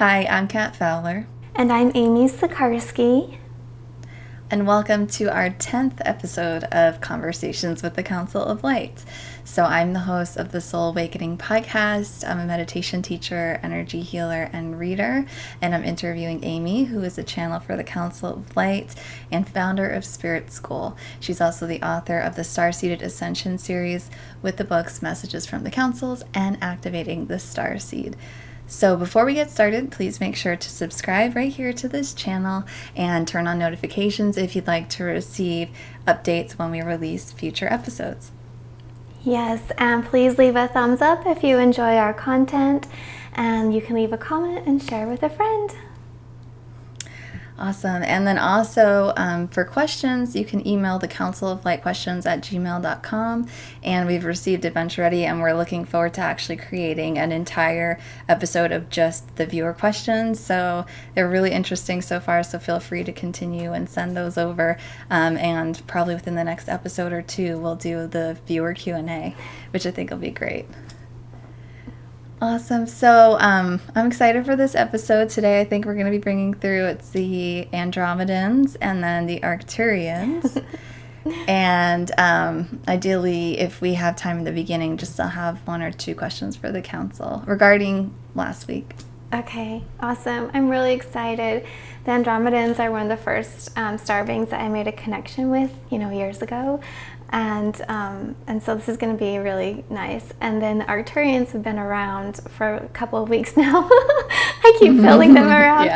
Hi, I'm Kat Fowler. And I'm Amy Sikarskie. And welcome to our 10th episode of Conversations with the Council of Light. So I'm the host of the Soul Awakening podcast. I'm a meditation teacher, energy healer, and reader. And I'm interviewing Amy, who is a channel for the Council of Light and founder of Spirit School. She's also the author of the Starseed Ascensions series with the books Messages from the Councils and Activating the Starseed. So before we get started, please make sure to subscribe right here to this channel and turn on notifications if you'd like to receive updates when we release future episodes. Yes, and please leave a thumbs up if you enjoy our content, and you can leave a comment and share with a friend. Awesome. And then also for questions, you can email the Council of Light questions at gmail.com. And we've received a bunch already, and we're looking forward to actually creating an entire episode of just the viewer questions. So they're really interesting so far, so feel free to continue and send those over. And probably within the next episode or two, we'll do the viewer Q&A, which I think will be great. Awesome. So I'm excited for this episode today. I think we're going to be bringing through, it's the Andromedans and then the Arcturians. And ideally, if we have time in the beginning, just to have one or two questions for the council regarding last week. Okay, awesome. I'm really excited. The Andromedans are one of the first star beings that I made a connection with, years ago. And so this is going to be really nice. And then the Arcturians have been around for a couple of weeks now. I keep feeling them around.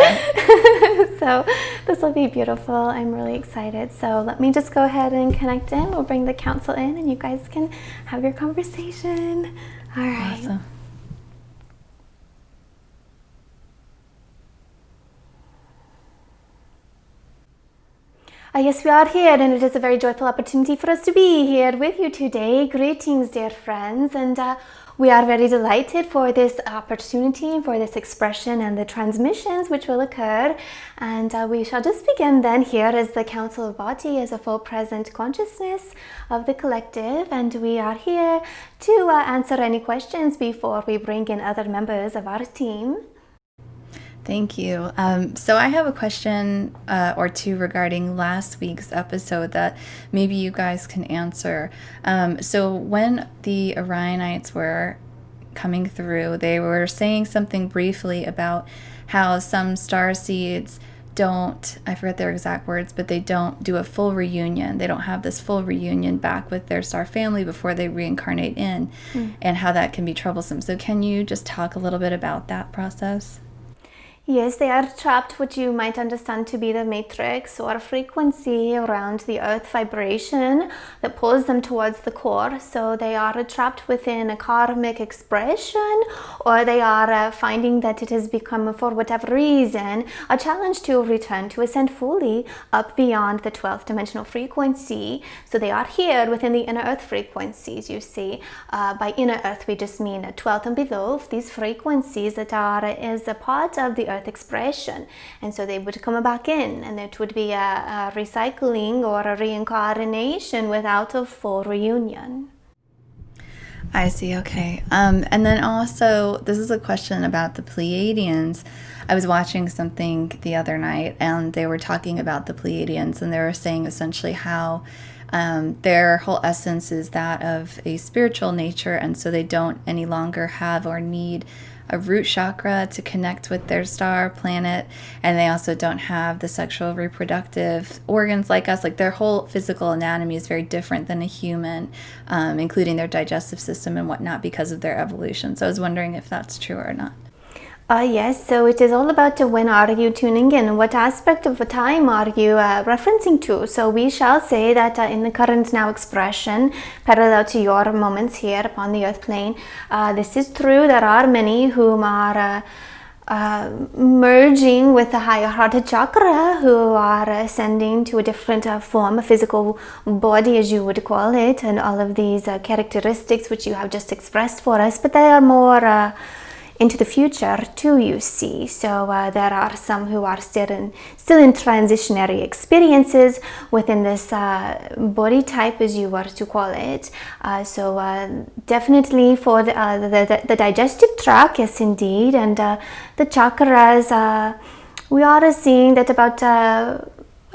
So this will be beautiful. I'm really excited. So let me just go ahead and connect in. We'll bring the council in and you guys can have your conversation. All right. Awesome. Yes, we are here, and it is a very joyful opportunity for us to be here with you today. Greetings, dear friends, and we are very delighted for this opportunity, for this expression and the transmissions which will occur. And we shall just begin then here as the Council of Body, as a full present consciousness of the collective, and we are here to answer any questions before we bring in other members of our team. Thank you. So I have a question or two regarding last week's episode that maybe you guys can answer. So when the Orionites were coming through, they were saying something briefly about how some starseeds don't, I forget their exact words, but they don't do a full reunion. They don't have this full reunion back with their star family before they reincarnate in, and how that can be troublesome. So can you just talk a little bit about that process? Yes, they are trapped, what you might understand to be the matrix or frequency around the earth vibration that pulls them towards the core. So they are trapped within a karmic expression, or they are finding that it has become, for whatever reason, a challenge to return to ascend fully up beyond the 12th dimensional frequency. So they are here within the inner earth frequencies, you see. By inner earth, we just mean 12th and below, these frequencies that are as a part of the earth expression, and so they would come back in, and it would be a recycling or a reincarnation without a full reunion. I see. Okay. And then also, this is a question about the Pleiadians. I was watching something the other night, and they were talking about the Pleiadians, and they were saying essentially how their whole essence is that of a spiritual nature, and so they don't any longer have or need a root chakra to connect with their star planet, and they also don't have the sexual reproductive organs like us. Like, their whole physical anatomy is very different than a human, including their digestive system and whatnot, because of their evolution. So I was wondering if that's true or not. Yes, so it is all about when are you tuning in? What aspect of time are you referencing to? So we shall say that in the current now expression, parallel to your moments here upon the earth plane, this is true. There are many whom are merging with the higher hearted chakra, who are ascending to a different form, a physical body, as you would call it, and all of these characteristics which you have just expressed for us, but they are more into the future too, you see. So there are some who are still in transitionary experiences within this body type, as you were to call it. So definitely for the digestive tract, yes indeed, and the chakras, we are seeing that about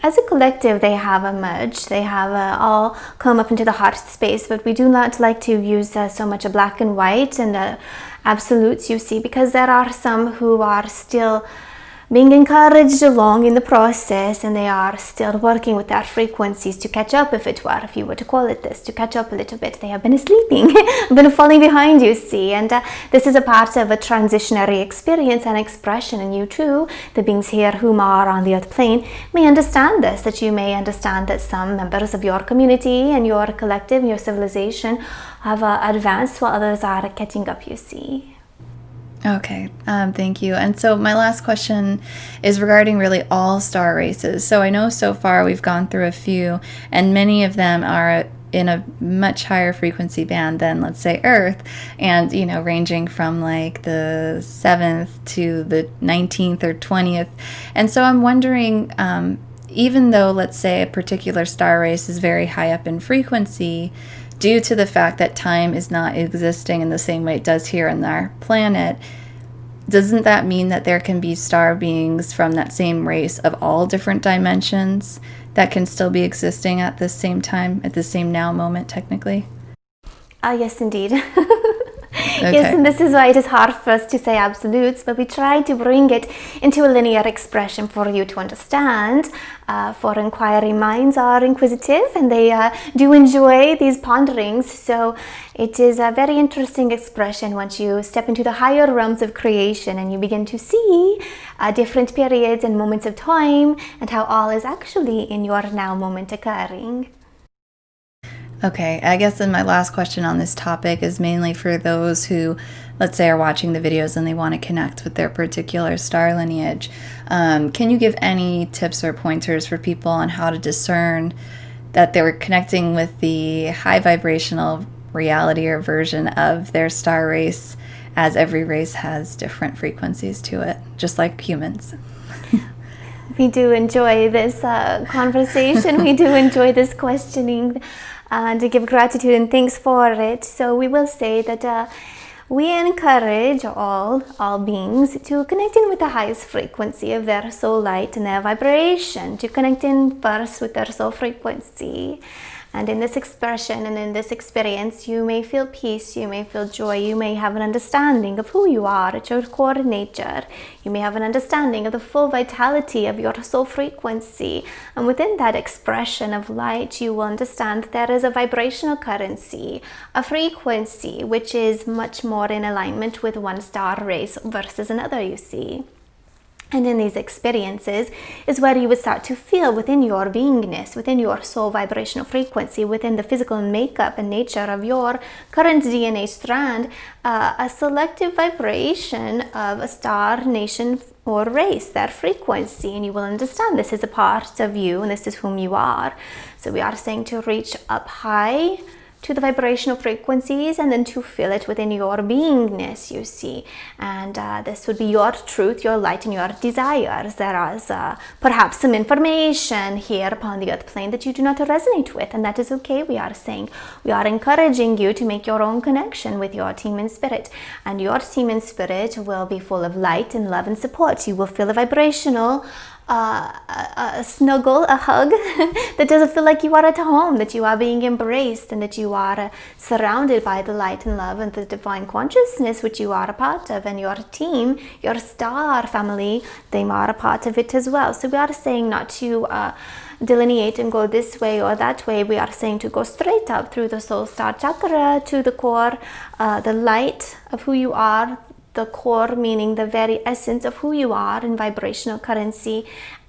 as a collective they have emerged, they have all come up into the heart space, but we do not like to use so much a black and white and absolutes, you see, because there are some who are still being encouraged along in the process, and they are still working with their frequencies to catch up, if you were to call it this, to catch up a little bit. They have been sleeping, been falling behind, you see, and this is a part of a transitionary experience and expression, and you too, the beings here whom are on the earth plane, may understand this, that you may understand that some members of your community and your collective, your civilization have advanced while others are catching up, you see. Okay, thank you. And so my last question is regarding really all star races. So I know so far we've gone through a few, and many of them are in a much higher frequency band than, let's say, Earth, and, you know, ranging from like the 7th to the 19th or 20th. And so I'm wondering, even though, let's say, a particular star race is very high up in frequency, due to the fact that time is not existing in the same way it does here on our planet, doesn't that mean that there can be star beings from that same race of all different dimensions that can still be existing at the same time, at the same now moment, technically? Yes, indeed. Okay. Yes, and this is why it is hard for us to say absolutes, but we try to bring it into a linear expression for you to understand. For inquiring minds are inquisitive, and they do enjoy these ponderings. So it is a very interesting expression once you step into the higher realms of creation and you begin to see different periods and moments of time and how all is actually in your now moment occurring. Okay, I guess then my last question on this topic is mainly for those who, let's say, are watching the videos and they want to connect with their particular star lineage. Can you give any tips or pointers for people on how to discern that they're connecting with the high vibrational reality or version of their star race, as every race has different frequencies to it, just like humans? We do enjoy this conversation. We do enjoy this questioning. And to give gratitude and thanks for it. So we will say that we encourage all beings to connect in with the highest frequency of their soul light and their vibration, to connect in first with their soul frequency. And in this expression and in this experience, you may feel peace, you may feel joy, you may have an understanding of who you are at your core nature. You may have an understanding of the full vitality of your soul frequency. And within that expression of light, you will understand that there is a vibrational currency, a frequency, which is much more in alignment with one star race versus another, you see. And in these experiences is where you would start to feel within your beingness, within your soul vibrational frequency, within the physical makeup and nature of your current DNA strand, a selective vibration of a star, nation, or race, that frequency. And you will understand this is a part of you and this is whom you are. So we are saying to reach up high to the vibrational frequencies and then to feel it within your beingness, you see. And this would be your truth, your light, and your desires. There is perhaps some information here upon the earth plane that you do not resonate with, and that is okay. We are saying, we are encouraging you to make your own connection with your team in spirit, and your team in spirit will be full of light and love and support. You will feel a vibrational a snuggle, a hug that doesn't feel like you are at home, that you are being embraced, and that you are surrounded by the light and love and the divine consciousness which you are a part of, and your team, your star family, they are a part of it as well. So we are saying not to delineate and go this way or that way. We are saying to go straight up through the soul star chakra to the core, the light of who you are, the core meaning the very essence of who you are in vibrational currency,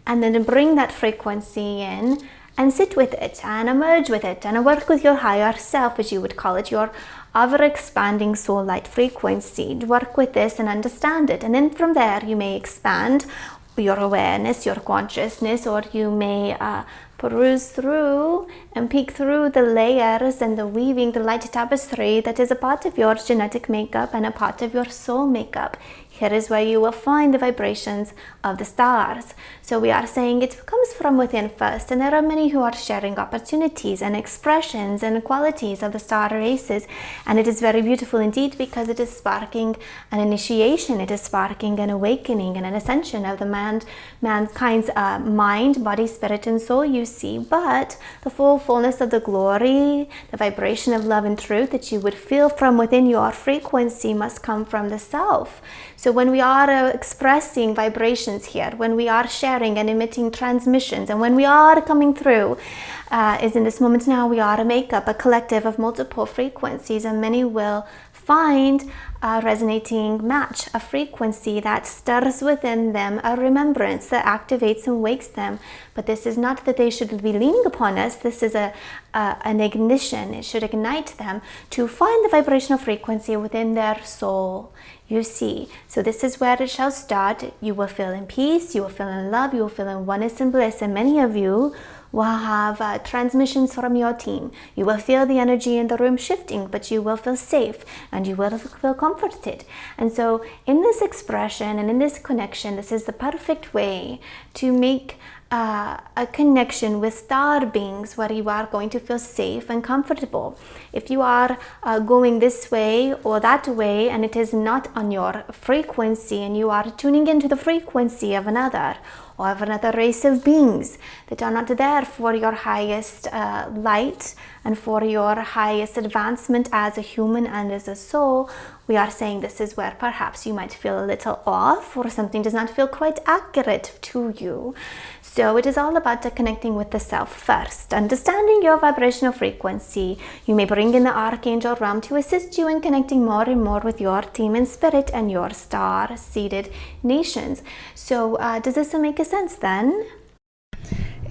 and then to bring that frequency in and sit with it and emerge with it and work with your higher self, as you would call it, your ever-expanding soul light frequency. Work with this and understand it, and then from there you may expand your awareness, your consciousness, or you may peruse through and peek through the layers and the weaving, the light tapestry that is a part of your genetic makeup and a part of your soul makeup. Here is where you will find the vibrations of the stars. So we are saying it comes from within first, and there are many who are sharing opportunities and expressions and qualities of the star races, and it is very beautiful indeed, because it is sparking an initiation, it is sparking an awakening and an ascension of the mankind's mind, body, spirit, and soul, you see. But the fullness of the glory, the vibration of love and truth that you would feel from within your frequency must come from the self. So when we are expressing vibrations here, when we are sharing and emitting transmissions, and when we are coming through, is in this moment now, we are a makeup, a collective of multiple frequencies, and many will find a resonating match, a frequency that stirs within them a remembrance that activates and wakes them. But this is not that they should be leaning upon us. This is an ignition. It should ignite them to find the vibrational frequency within their soul, you see. So this is where it shall start. You will feel in peace, you will feel in love, you will feel in oneness and bliss, and many of you will have transmissions from your team. You will feel the energy in the room shifting, but you will feel safe and you will feel comforted. And so in this expression and in this connection, this is the perfect way to make a connection with star beings where you are going to feel safe and comfortable. If you are going this way or that way and it is not on your frequency, and you are tuning into the frequency of another or of another race of beings that are not there for your highest light and for your highest advancement as a human and as a soul, we are saying this is where perhaps you might feel a little off, or something does not feel quite accurate to you. So it is all about connecting with the self first, understanding your vibrational frequency. You may bring in the Archangel realm to assist you in connecting more and more with your team in spirit and your star-seeded nations. So does this make sense then?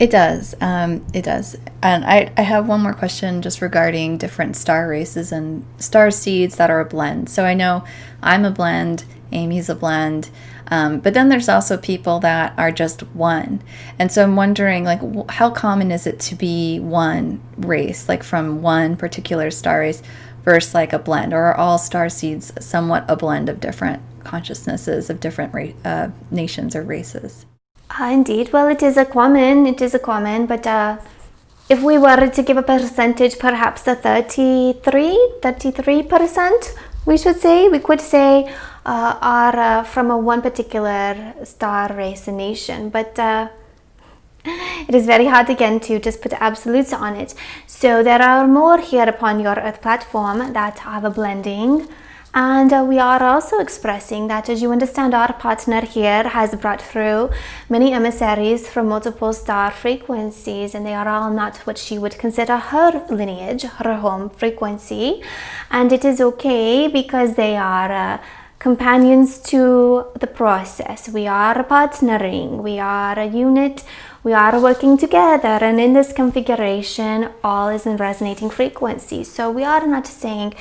It does. It does. And I have one more question just regarding different star races and star seeds that are a blend. So I know I'm a blend, Amy's a blend, but then there's also people that are just one. And so I'm wondering, like, how common is it to be one race, like from one particular star race versus like a blend? Or are all star seeds somewhat a blend of different consciousnesses of different nations or races? Indeed. Well, it is a common, but if we were to give a percentage, perhaps a 33%, we could say are from a one particular star race and nation. But it is very hard again to just put absolutes on it. So there are more here upon your Earth platform that have a blending. And we are also expressing that, as you understand, our partner here has brought through many emissaries from multiple star frequencies, and they are all not what she would consider her lineage, her home frequency. And it is okay, because they are companions to the process. We are partnering, we are a unit, we are working together, and in this configuration, all is in resonating frequency. So we are not saying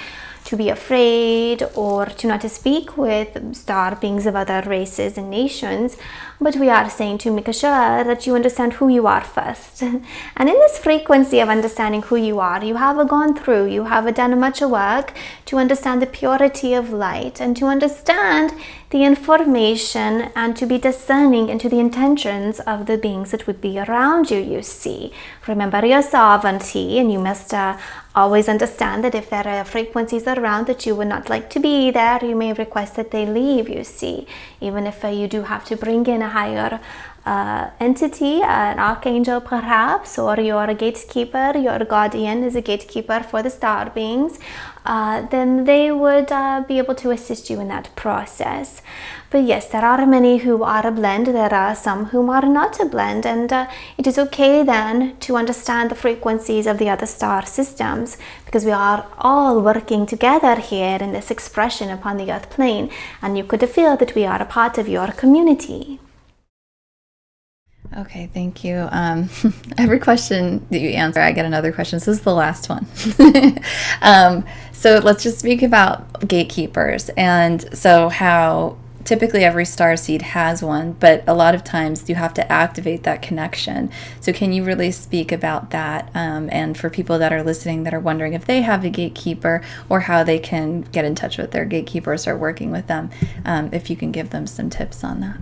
to be afraid or to not to speak with star beings of other races and nations, but we are saying to make sure that you understand who you are first. And in this frequency of understanding who you have gone through, you have done much work to understand the purity of light and to understand the information and to be discerning into the intentions of the beings that would be around you, you see. Remember your sovereignty, and you must always understand that if there are frequencies around that you would not like to be there, you may request that they leave, you see. Even if you do have to bring in a higher entity, an archangel perhaps, or your gatekeeper, your guardian is a gatekeeper for the star beings, then they would be able to assist you in that process. But yes, there are many who are a blend, there are some whom are not a blend, and it is okay then to understand the frequencies of the other star systems, because we are all working together here in this expression upon the earth plane, and you could feel that we are a part of your community. Okay, thank you. Every question that you answer, I get another question. So this is the last one. So let's just speak about gatekeepers, and so how typically every starseed has one, but a lot of times you have to activate that connection. So can you really speak about that? And for people that are listening that are wondering if they have a gatekeeper or how they can get in touch with their gatekeeper or start working with them, if you can give them some tips on that.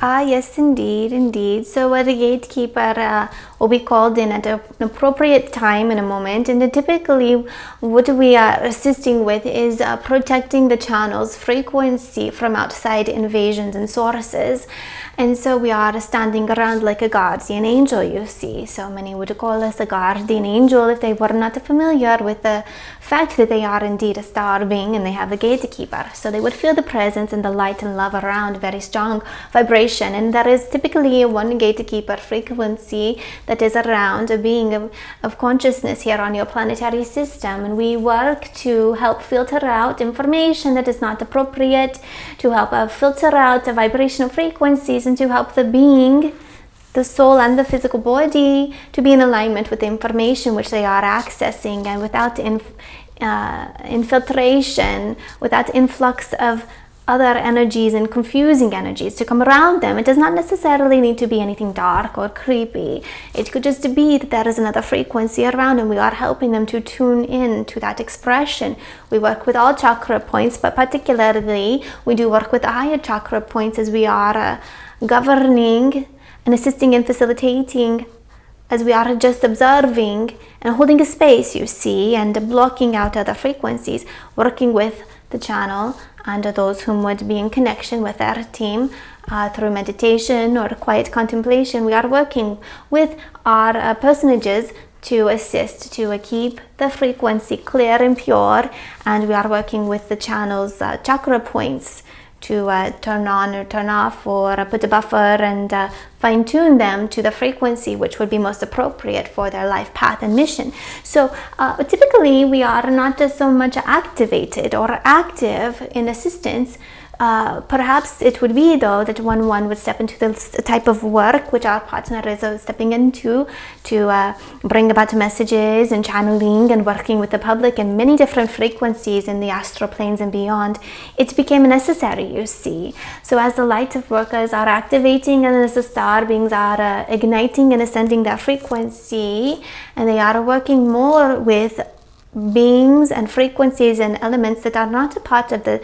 Yes, indeed. So a gatekeeper will be called in at an appropriate time in a moment, and typically what we are assisting with is protecting the channel's frequency from outside invasions and sources. And so we are standing around like a guardian angel, you see. So many would call us a guardian angel if they were not familiar with the fact that they are indeed a star being and they have a gatekeeper. So they would feel the presence and the light and love around, very strong vibration. And there is typically one gatekeeper frequency that is around a being of consciousness here on your planetary system. And we work to help filter out information that is not appropriate, to help filter out the vibrational frequencies, and to help the being, the soul and the physical body, to be in alignment with the information which they are accessing, and without infiltration, without influx of other energies and confusing energies to come around them. It does not necessarily need to be anything dark or creepy. It could just be that there is another frequency around and we are helping them to tune in to that expression. We work with all chakra points, but particularly we do work with the higher chakra points as we are governing and assisting and facilitating, as we are just observing and holding a space, you see, and blocking out other frequencies, working with the channel and those whom would be in connection with our team through meditation or quiet contemplation. We are working with our personages to assist to keep the frequency clear and pure, and we are working with the channel's chakra points to turn on or turn off, or put a buffer and fine-tune them to the frequency which would be most appropriate for their life path and mission. So typically we are not so much activated or active in assistance. Perhaps it would be though that one would step into the type of work which our partner is stepping into, to bring about messages and channeling and working with the public in many different frequencies in the astral planes and beyond. It became necessary, you see. So as the light workers are activating and as the star beings are igniting and ascending their frequency, and they are working more with beings and frequencies and elements that are not a part of the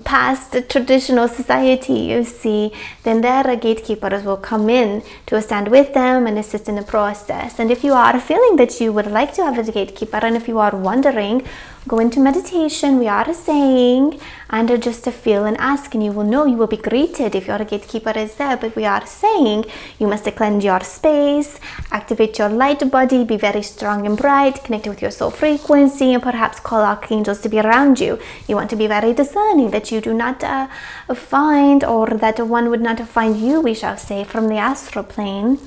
past traditional society, you see, then their gatekeepers will come in to stand with them and assist in the process. And if you are feeling that you would like to have a gatekeeper, and if you are wondering, go into meditation, we are saying, and just to feel and ask, and you will know, you will be greeted if your gatekeeper is there. But we are saying you must cleanse your space, activate your light body, be very strong and bright, connect with your soul frequency, and perhaps call archangels to be around you. You want to be very discerning that you do not find, or that one would not find you, we shall say, from the astral plane,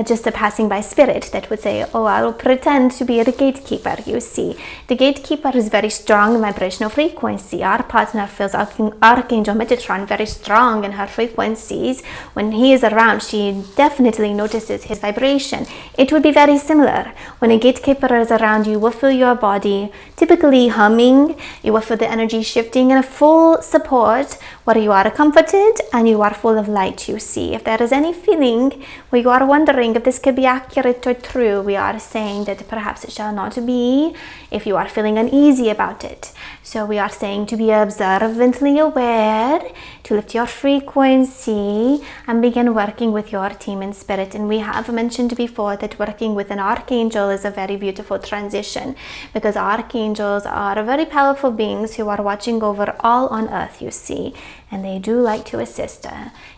just a passing by spirit that would say, oh, I will pretend to be the gatekeeper, you see. The gatekeeper is very strong in vibrational frequency. Our partner feels Archangel Metatron very strong in her frequencies. When he is around, she definitely notices his vibration. It would be very similar. When a gatekeeper is around, you will feel your body typically humming. You will feel the energy shifting in a full support, where you are comforted and you are full of light, you see. If there is any feeling where you are wondering if this could be accurate or true, we are saying that perhaps it shall not be, if you are feeling uneasy about it. So we are saying to be observantly aware, to lift your frequency and begin working with your team in spirit. And we have mentioned before that working with an archangel is a very beautiful transition, because archangels are very powerful beings who are watching over all on earth, you see. And they do like to assist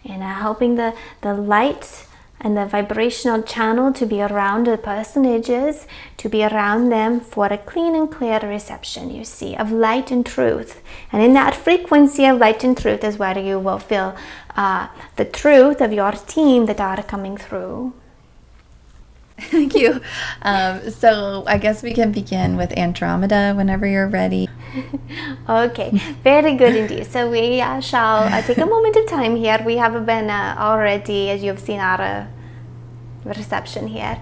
in helping the light and the vibrational channel to be around the personages, to be around them for a clean and clear reception, you see, of light and truth. And in that frequency of light and truth is where you will feel the truth of your team that are coming through. Thank you. So I guess we can begin with Andromeda whenever you're ready. Okay, very good indeed. So we shall take a moment of time here. We have been already, as you've seen our reception here,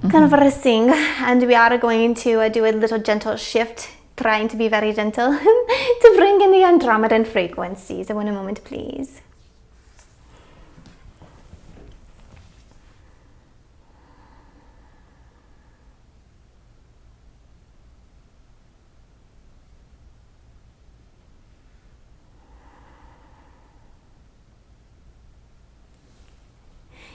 conversing, and we are going to do a little gentle shift trying to be very gentle to bring in the Andromedan frequencies. So, one moment, please.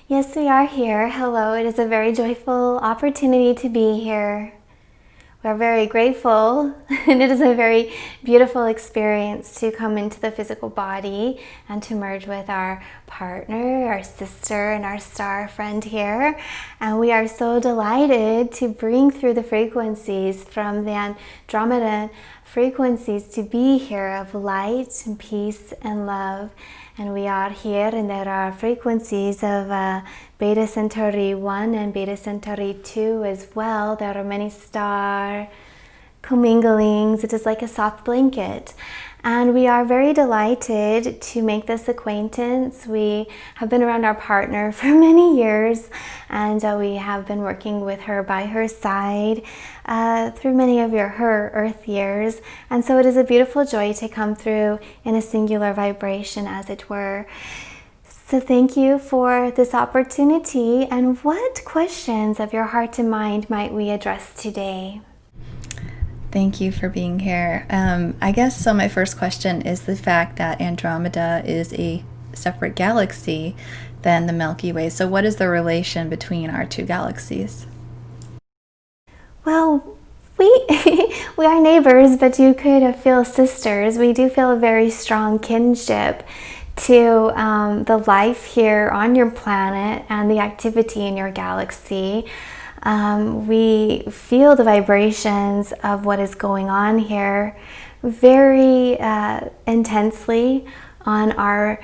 Yes, we are here. Hello, it is a very joyful opportunity to be here. We're very grateful, and it is a very beautiful experience to come into the physical body and to merge with our partner, our sister, and our star friend here. And we are so delighted to bring through the frequencies from the Andromedan frequencies to be here of light and peace and love. And we are here, and there are frequencies of Beta Centauri 1 and Beta Centauri 2 as well. There are many star comminglings. It is like a soft blanket. And we are very delighted to make this acquaintance. We have been around our partner for many years, and we have been working with her by her side through many of her Earth years. And so it is a beautiful joy to come through in a singular vibration, as it were. So thank you for this opportunity. And what questions of your heart and mind might we address today? Thank you for being here. I guess so. My first question is the fact that Andromeda is a separate galaxy than the Milky Way. So what is the relation between our two galaxies? Well, we are neighbors, but you could feel sisters. We do feel a very strong kinship to the life here on your planet and the activity in your galaxy. We feel the vibrations of what is going on here very intensely on our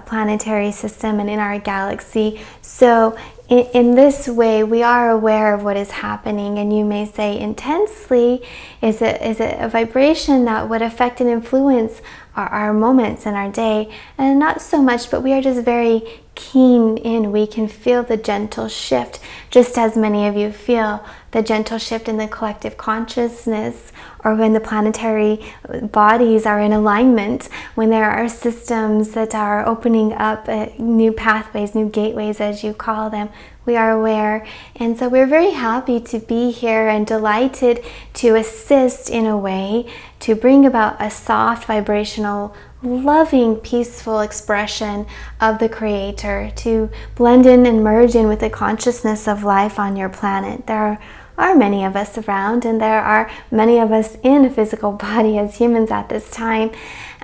planetary system and in our galaxy. So in this way, we are aware of what is happening, and you may say intensely, is it a vibration that would affect and influence our moments in our day? And not so much, but we are just very keen in. We can feel the gentle shift, just as many of you feel the gentle shift in the collective consciousness, or when the planetary bodies are in alignment, when there are systems that are opening up new pathways, new gateways, as you call them. We are aware. And so we're very happy to be here and delighted to assist in a way to bring about a soft, vibrational, loving, peaceful expression of the Creator, to blend in and merge in with the consciousness of life on your planet. There are many of us around, and there are many of us in a physical body as humans at this time.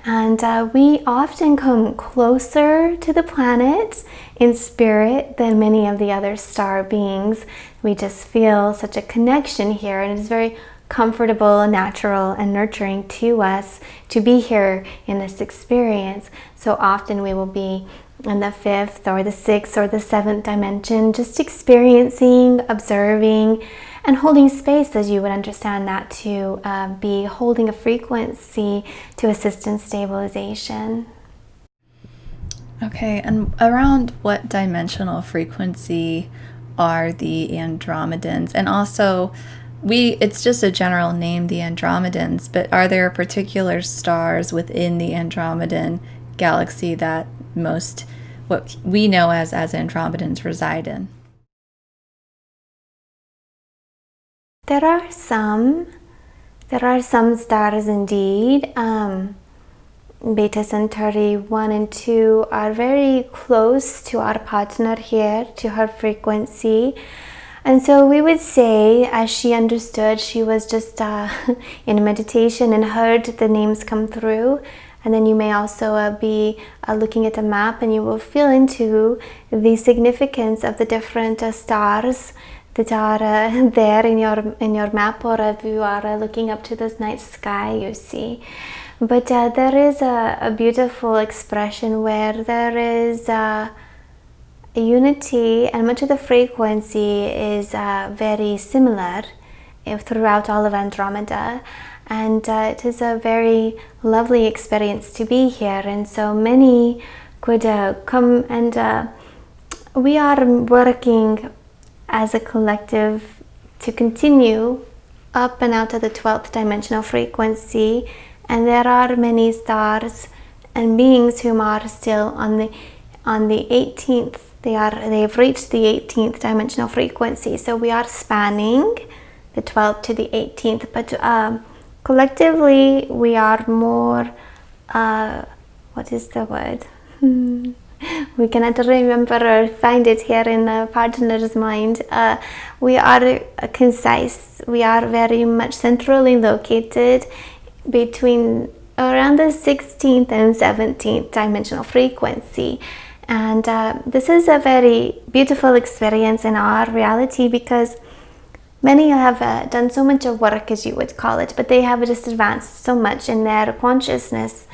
And we often come closer to the planet in spirit than many of the other star beings. We just feel such a connection here, and it is very comfortable, natural, and nurturing to us to be here in this experience. So often we will be in the fifth or the sixth or the seventh dimension, just experiencing, observing, and holding space, as you would understand that to be holding a frequency to assist in stabilization. Okay, and around what dimensional frequency are the Andromedans? And also, it's just a general name, the Andromedans, but are there particular stars within the Andromedan galaxy that what we know as Andromedans reside in? There are some stars indeed. Beta Centauri 1 and 2 are very close to our partner here, to her frequency. And so we would say, as she understood, she was just in meditation and heard the names come through. And then you may also be looking at a map, and you will feel into the significance of the different stars that are there in your map, or if you are looking up to this night sky, you see. But there is a beautiful expression where there is a unity, and much of the frequency is very similar throughout all of Andromeda. And it is a very lovely experience to be here. And so many could come, and we are working as a collective to continue up and out of the 12th dimensional frequency, and there are many stars and beings whom are still on the 18th. They've reached the 18th dimensional frequency. So we are spanning the 12th to the 18th, but collectively we are more what is the word? We cannot remember or find it here in the partner's mind. We are concise. We are very much centrally located between around the 16th and 17th dimensional frequency. And this is a very beautiful experience in our reality, because many have done so much work, as you would call it, but they have just advanced so much in their consciousness.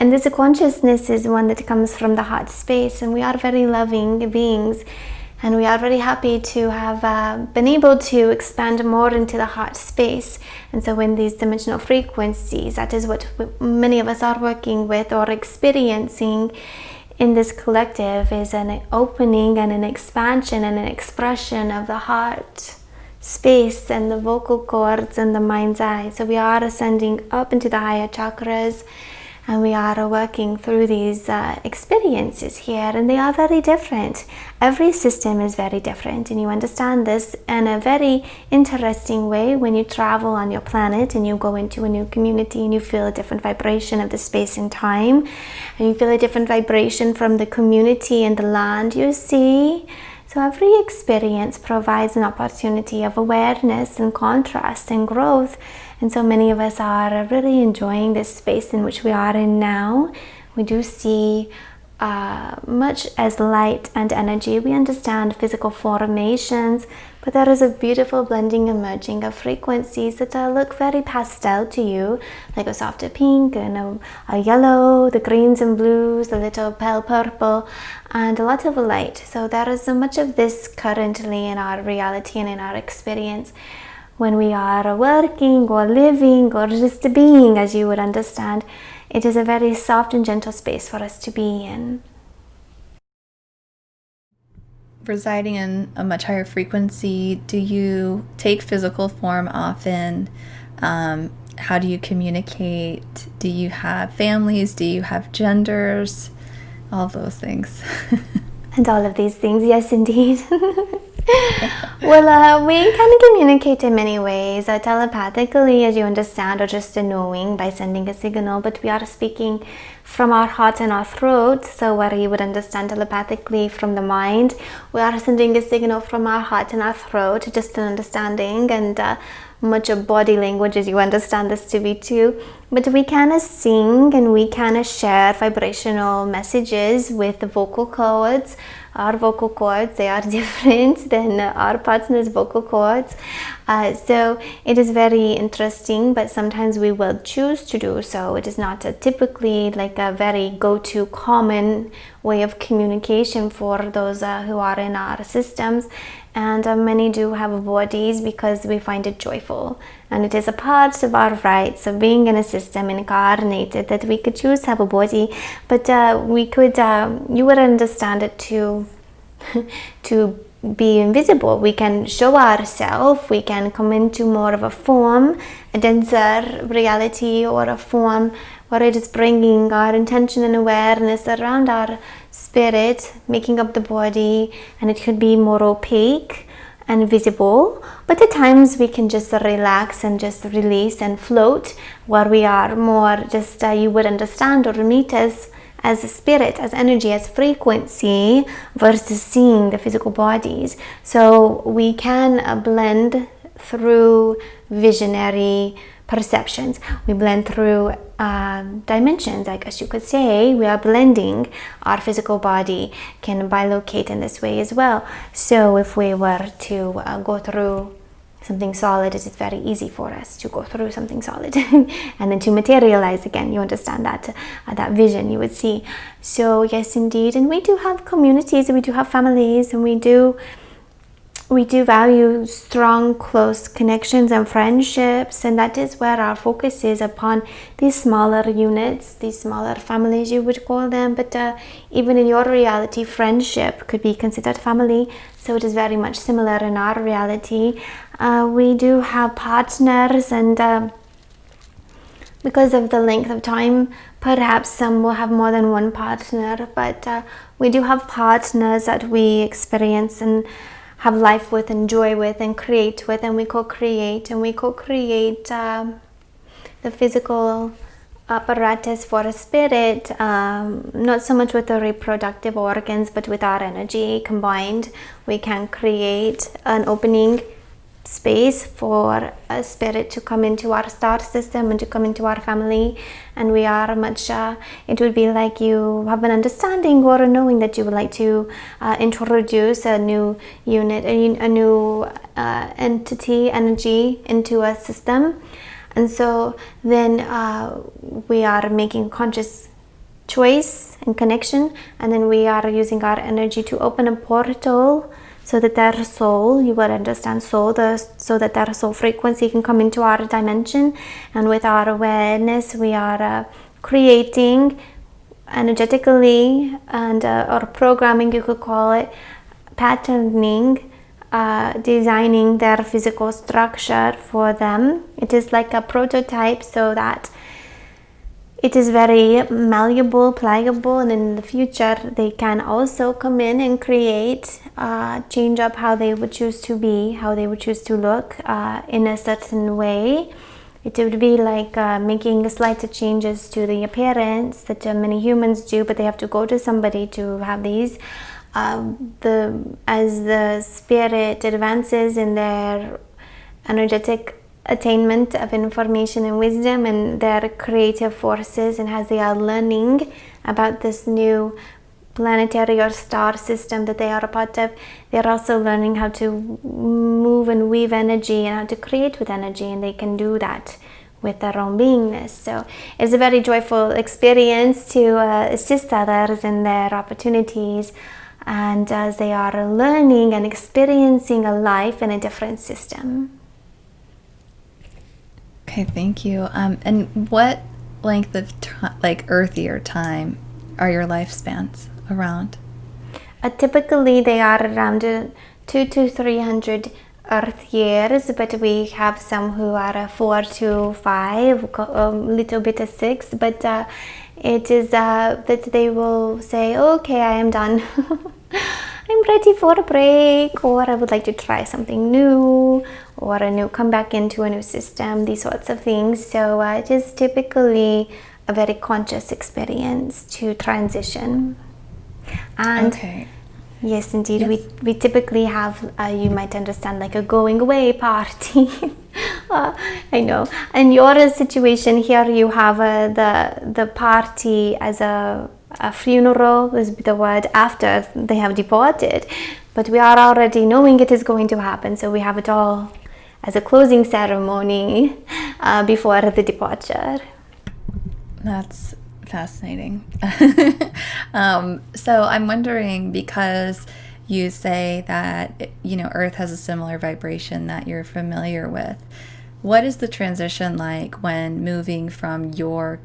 And this consciousness is one that comes from the heart space, and we are very loving beings, and we are very happy to have been able to expand more into the heart space. And so in these dimensional frequencies, that is what many of us are working with or experiencing in this collective, is an opening and an expansion and an expression of the heart space and the vocal cords and the mind's eye. So we are ascending up into the higher chakras, and we are working through these experiences here, and they are very different. Every system is very different, and you understand this in a very interesting way when you travel on your planet and you go into a new community and you feel a different vibration of the space and time, and you feel a different vibration from the community and the land you see. So every experience provides an opportunity of awareness and contrast and growth. And so many of us are really enjoying this space in which we are in now. We do see much as light and energy. We understand physical formations, but there is a beautiful blending and merging of frequencies that look very pastel to you, like a softer pink and a yellow, the greens and blues, a little pale purple, and a lot of light. So there is so much of this currently in our reality and in our experience. When we are working or living or just being, as you would understand, it is a very soft and gentle space for us to be in. Residing in a much higher frequency, do you take physical form often? How do you communicate? Do you have families? Do you have genders? All of those things. And all of these things, yes, indeed. Well, we can communicate in many ways, telepathically, as you understand, or just knowing by sending a signal, but we are speaking from our heart and our throat. So where you would understand telepathically from the mind, we are sending a signal from our heart and our throat, just an understanding, and much of body language, as you understand this to be too. But we can sing and we can share vibrational messages with the vocal cords. Our vocal cords, they are different than our partner's vocal cords. So it is very interesting, but sometimes we will choose to do so. It is not typically like a very go-to common way of communication for those who are in our systems. And many do have bodies because we find it joyful. And it is a part of our rights of being in a system incarnated that we could choose to have a body, but we could, you would understand it to be invisible. We can show ourselves, we can come into more of a form, a denser reality, or a form where it is bringing our intention and awareness around our spirit, making up the body, and it could be more opaque and visible. But at times we can just relax and just release and float, where we are more just, you would understand or meet us as a spirit, as energy, as frequency, versus seeing the physical bodies. So we can blend through visionary perceptions. We blend through dimensions, I guess you could say. We are blending. Our physical body can bilocate in this way as well. So if we were to go through something solid, it is very easy for us to go through something solid and then to materialize again. You understand that that vision you would see. So yes, indeed. And we do have communities, and we do have families, and we do we do value strong, close connections and friendships, and that is where our focus is upon these smaller units, these smaller families you would call them, but even in your reality, friendship could be considered family, so it is very much similar in our reality. We do have partners, and because of the length of time, perhaps some will have more than one partner, but we do have partners that we experience and have life with and joy with and create with, and we co-create the physical apparatus for a spirit, not so much with the reproductive organs, but with our energy combined. We can create an opening space for a spirit to come into our star system and to come into our family, and we are much it would be like you have an understanding or a knowing that you would like to introduce a new unit, a new entity, energy into a system, and so then we are making a conscious choice and connection, and then we are using our energy to open a portal so that their soul, you will understand soul, so that their soul frequency can come into our dimension. And with our awareness, we are creating energetically and or programming, you could call it, patterning, designing their physical structure for them. It is like a prototype, so that it is very malleable, pliable, and in the future they can also come in and create, change up how they would choose to be, how they would choose to look in a certain way. It would be like making slight changes to the appearance that many humans do, but they have to go to somebody to have these. As the spirit advances in their energetic attainment of information and wisdom and their creative forces, and as they are learning about this new planetary or star system that they are a part of, they're also learning how to move and weave energy and how to create with energy, and they can do that with their own beingness. So it's a very joyful experience to assist others in their opportunities, and as they are learning and experiencing a life in a different system. Okay, thank you. And what length of earthier time are your lifespans around? Typically, they are around 200 to 300 Earth years, but we have some who are 4 to 5, a little bit of 6. But it is that they will say, "Okay, I am done. I'm ready for a break," or "I would like to try something new," or come back into a new system, these sorts of things. So it is typically a very conscious experience to transition. And okay. Yes, indeed. Yes. We typically have, you might understand, like a going away party. I know. In your situation here, you have the party as a funeral, is the word, after they have departed. But we are already knowing it is going to happen, so we have it all as a closing ceremony before the departure. That's fascinating. So I'm wondering, because you say that Earth has a similar vibration that you're familiar with, what is the transition like when moving from your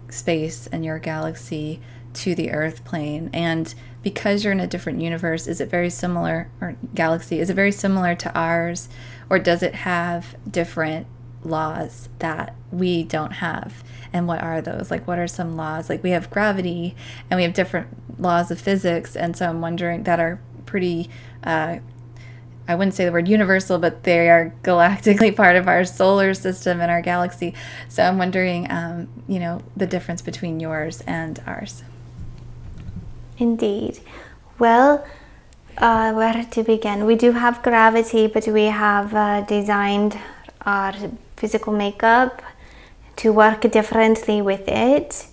space and your galaxy to the Earth plane? And because you're in a different universe, is it very similar, or galaxy, is it very similar to ours, or does it have different laws that we don't have? And what are those? Like, what are some laws? Like, we have gravity and we have different laws of physics, and so I'm wondering, that are pretty I wouldn't say the word universal, but they are galactically part of our solar system and our galaxy. So I'm wondering the difference between yours and ours. Indeed. Well, where to begin? We do have gravity, but we have designed our physical makeup to work differently with it,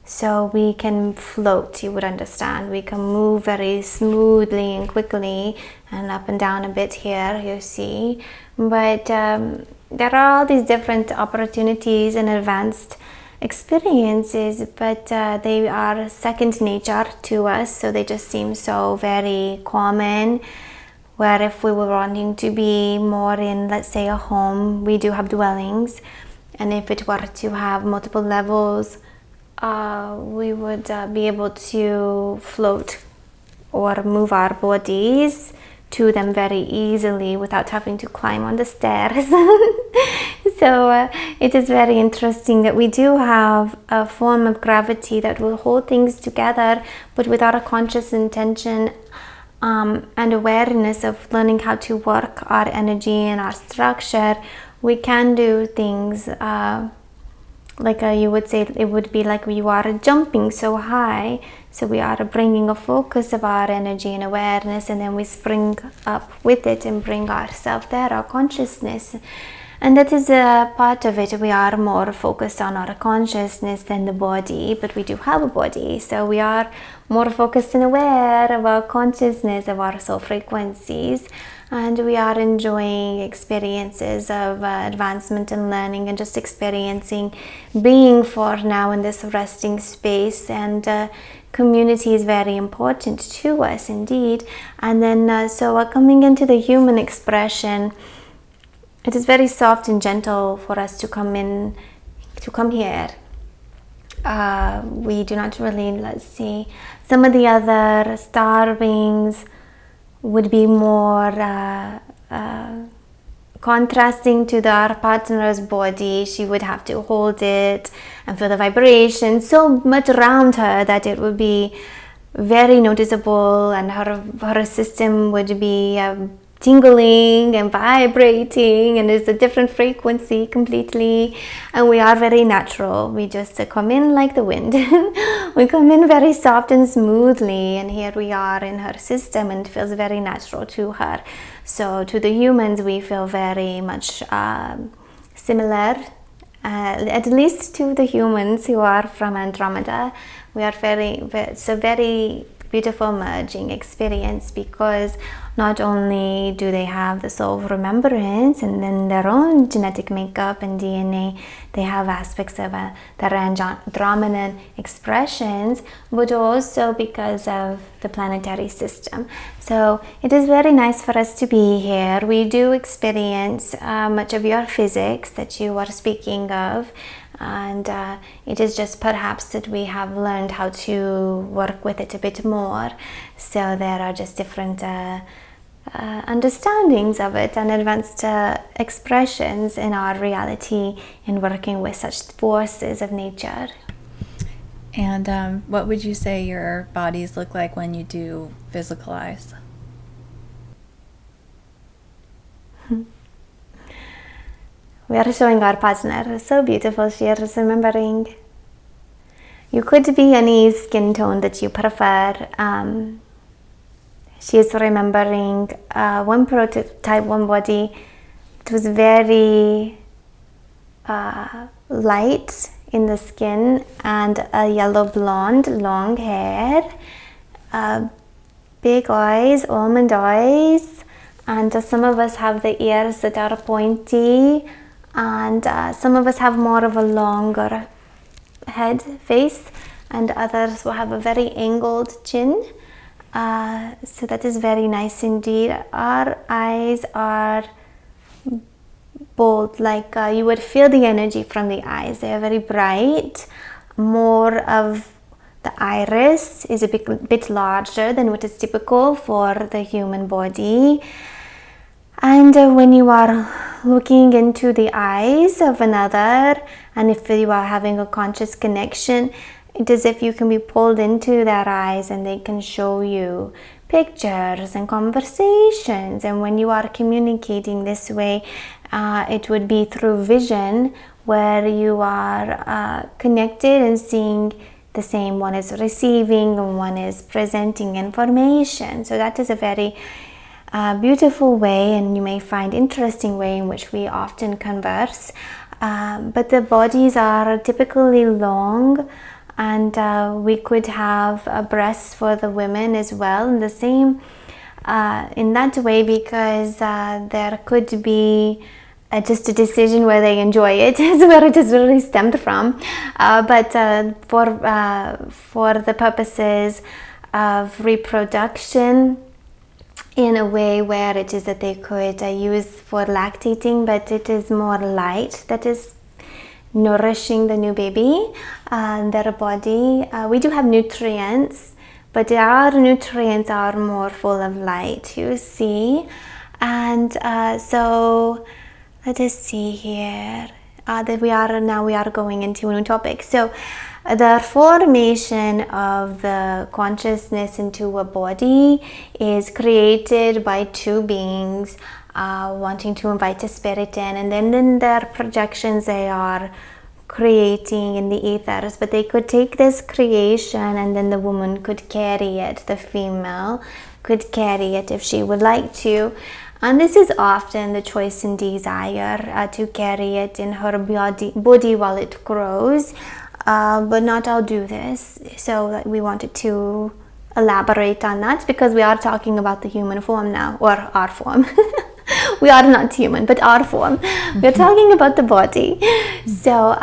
so we can float, you would understand. We can move very smoothly and quickly, and up and down a bit here, you see. But there are all these different opportunities and advanced experiences, but they are second nature to us, so they just seem so very common. where if we were wanting to be more in, let's say, a home, we do have dwellings, and if it were to have multiple levels, we would be able to float or move our bodies to them very easily without having to climb on the stairs. So it is very interesting that we do have a form of gravity that will hold things together, but without a conscious intention and awareness of learning how to work our energy and our structure, we can do things like you would say it would be like we are jumping so high. So we are bringing a focus of our energy and awareness, and then we spring up with it and bring ourselves there, our consciousness. And that is a part of it. We are more focused on our consciousness than the body, but we do have a body. So we are more focused and aware of our consciousness, of our soul frequencies. And we are enjoying experiences of advancement and learning, and just experiencing being for now in this resting space. And community is very important to us indeed. And then so coming into the human expression, it is very soft and gentle for us to come here. We do not really, let's see, some of the other star beings would be more contrasting to our partner's body. She would have to hold it and feel the vibration so much around her that it would be very noticeable, and her system would be tingling and vibrating, and it's a different frequency completely. And we are very natural. We just come in like the wind. We come in very soft and smoothly, and here we are in her system, and it feels very natural to her. So to the humans, we feel very much similar, at least to the humans who are from Andromeda. We are it's a very beautiful merging experience, because not only do they have the soul of remembrance and then their own genetic makeup and DNA, they have aspects of their Andromedan expressions, but also because of the planetary system. So it is very nice for us to be here. We do experience much of your physics that you are speaking of, and it is just perhaps that we have learned how to work with it a bit more. So there are just different understandings of it and advanced expressions in our reality in working with such forces of nature. And what would you say your bodies look like when you do physicalize? We are showing our partner. So beautiful. She is remembering. You could be any skin tone that you prefer. She is remembering one prototype, one body. It was very light in the skin and a yellow blonde, long hair, big eyes, almond eyes, and some of us have the ears that are pointy, and some of us have more of a longer head face, and others will have a very angled chin. So that is very nice indeed. Our eyes are bold, like you would feel the energy from the eyes. They are very bright. More of the iris is a bit larger than what is typical for the human body. And when you are looking into the eyes of another, and if you are having a conscious connection, it is as if you can be pulled into their eyes and they can show you pictures and conversations. And when you are communicating this way, it would be through vision, where you are connected and seeing the same. One is receiving and one is presenting information. So that is a very beautiful way, and you may find interesting way in which we often converse. But the bodies are typically long, and we could have breasts for the women as well, in the same in that way, because there could be just a decision where they enjoy it is where it is really stemmed from. But for the purposes of reproduction, in a way where it is that they could use for lactating, but it is more light that is nourishing the new baby, their body. We do have nutrients, but our nutrients are more full of light, you see. And so let us see here that we are going into a new topic. So the formation of the consciousness into a body is created by two beings wanting to invite a spirit in, and then in their projections they are creating in the ethers. But they could take this creation and then the woman could carry it, the female could carry it if she would like to. And this is often the choice and desire to carry it in her body while it grows. But not all do this. So we wanted to elaborate on that because we are talking about the human form now, or our form. We are not human, but our form. We are talking about the body. So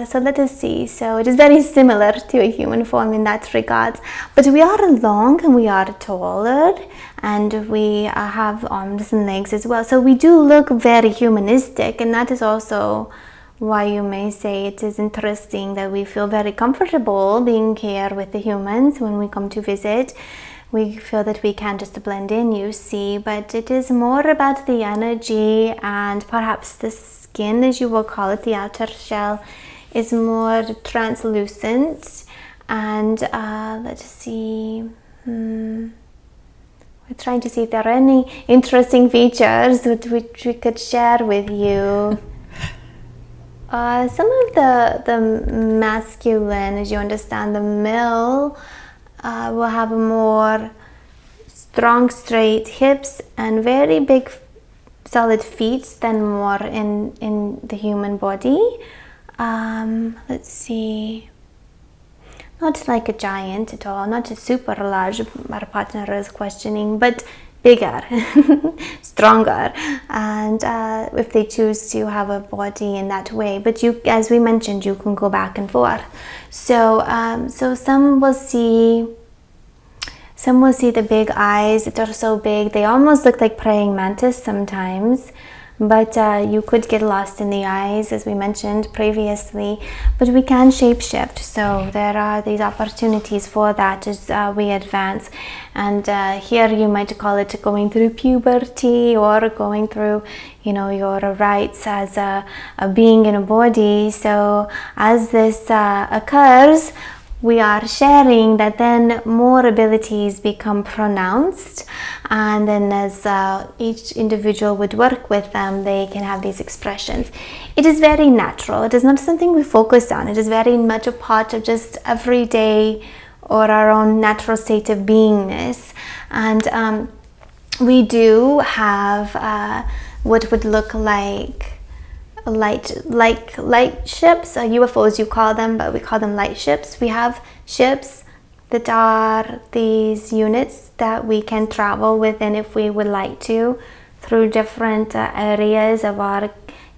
so let us see. So it is very similar to a human form in that regard. But we are long and we are taller, and we have arms and legs as well. So we do look very humanistic, and that is also why you may say it is interesting that we feel very comfortable being here with the humans when we come to visit. We feel that we can just blend in, you see, but it is more about the energy, and perhaps the skin, as you will call it, the outer shell, is more translucent. And let's see, we're trying to see if there are any interesting features which we could share with you. Some of the masculine, as you understand, the male will have more strong, straight hips and very big, solid feet than more in the human body. Let's see. Not like a giant at all, not a super large, our partner is questioning, but bigger, stronger, and if they choose to have a body in that way. But you, as we mentioned, you can go back and forth. So some will see the big eyes that are so big they almost look like praying mantis sometimes. But you could get lost in the eyes, as we mentioned previously. But we can shapeshift, so there are these opportunities for that as we advance. And here you might call it going through puberty, or going through, your rights as a being in a body. So as this occurs, we are sharing that then more abilities become pronounced, and then as each individual would work with them, they can have these expressions. It is very natural. It is not something we focus on. It is very much a part of just everyday or our own natural state of beingness. And we do have what would look like light ships, UFOs you call them, but we call them light ships. We have ships that are these units that we can travel within if we would like to, through different areas of our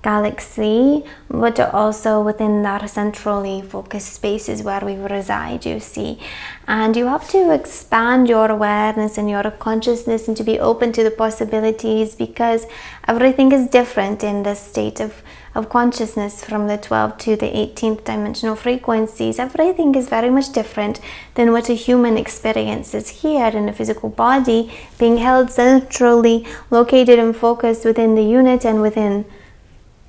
galaxy, but also within our centrally focused spaces where we reside, you see. And you have to expand your awareness and your consciousness and to be open to the possibilities, because everything is different in the state of consciousness from the 12th to the 18th dimensional frequencies. Everything is very much different than what a human experiences here in a physical body, being held centrally located and focused within the unit and within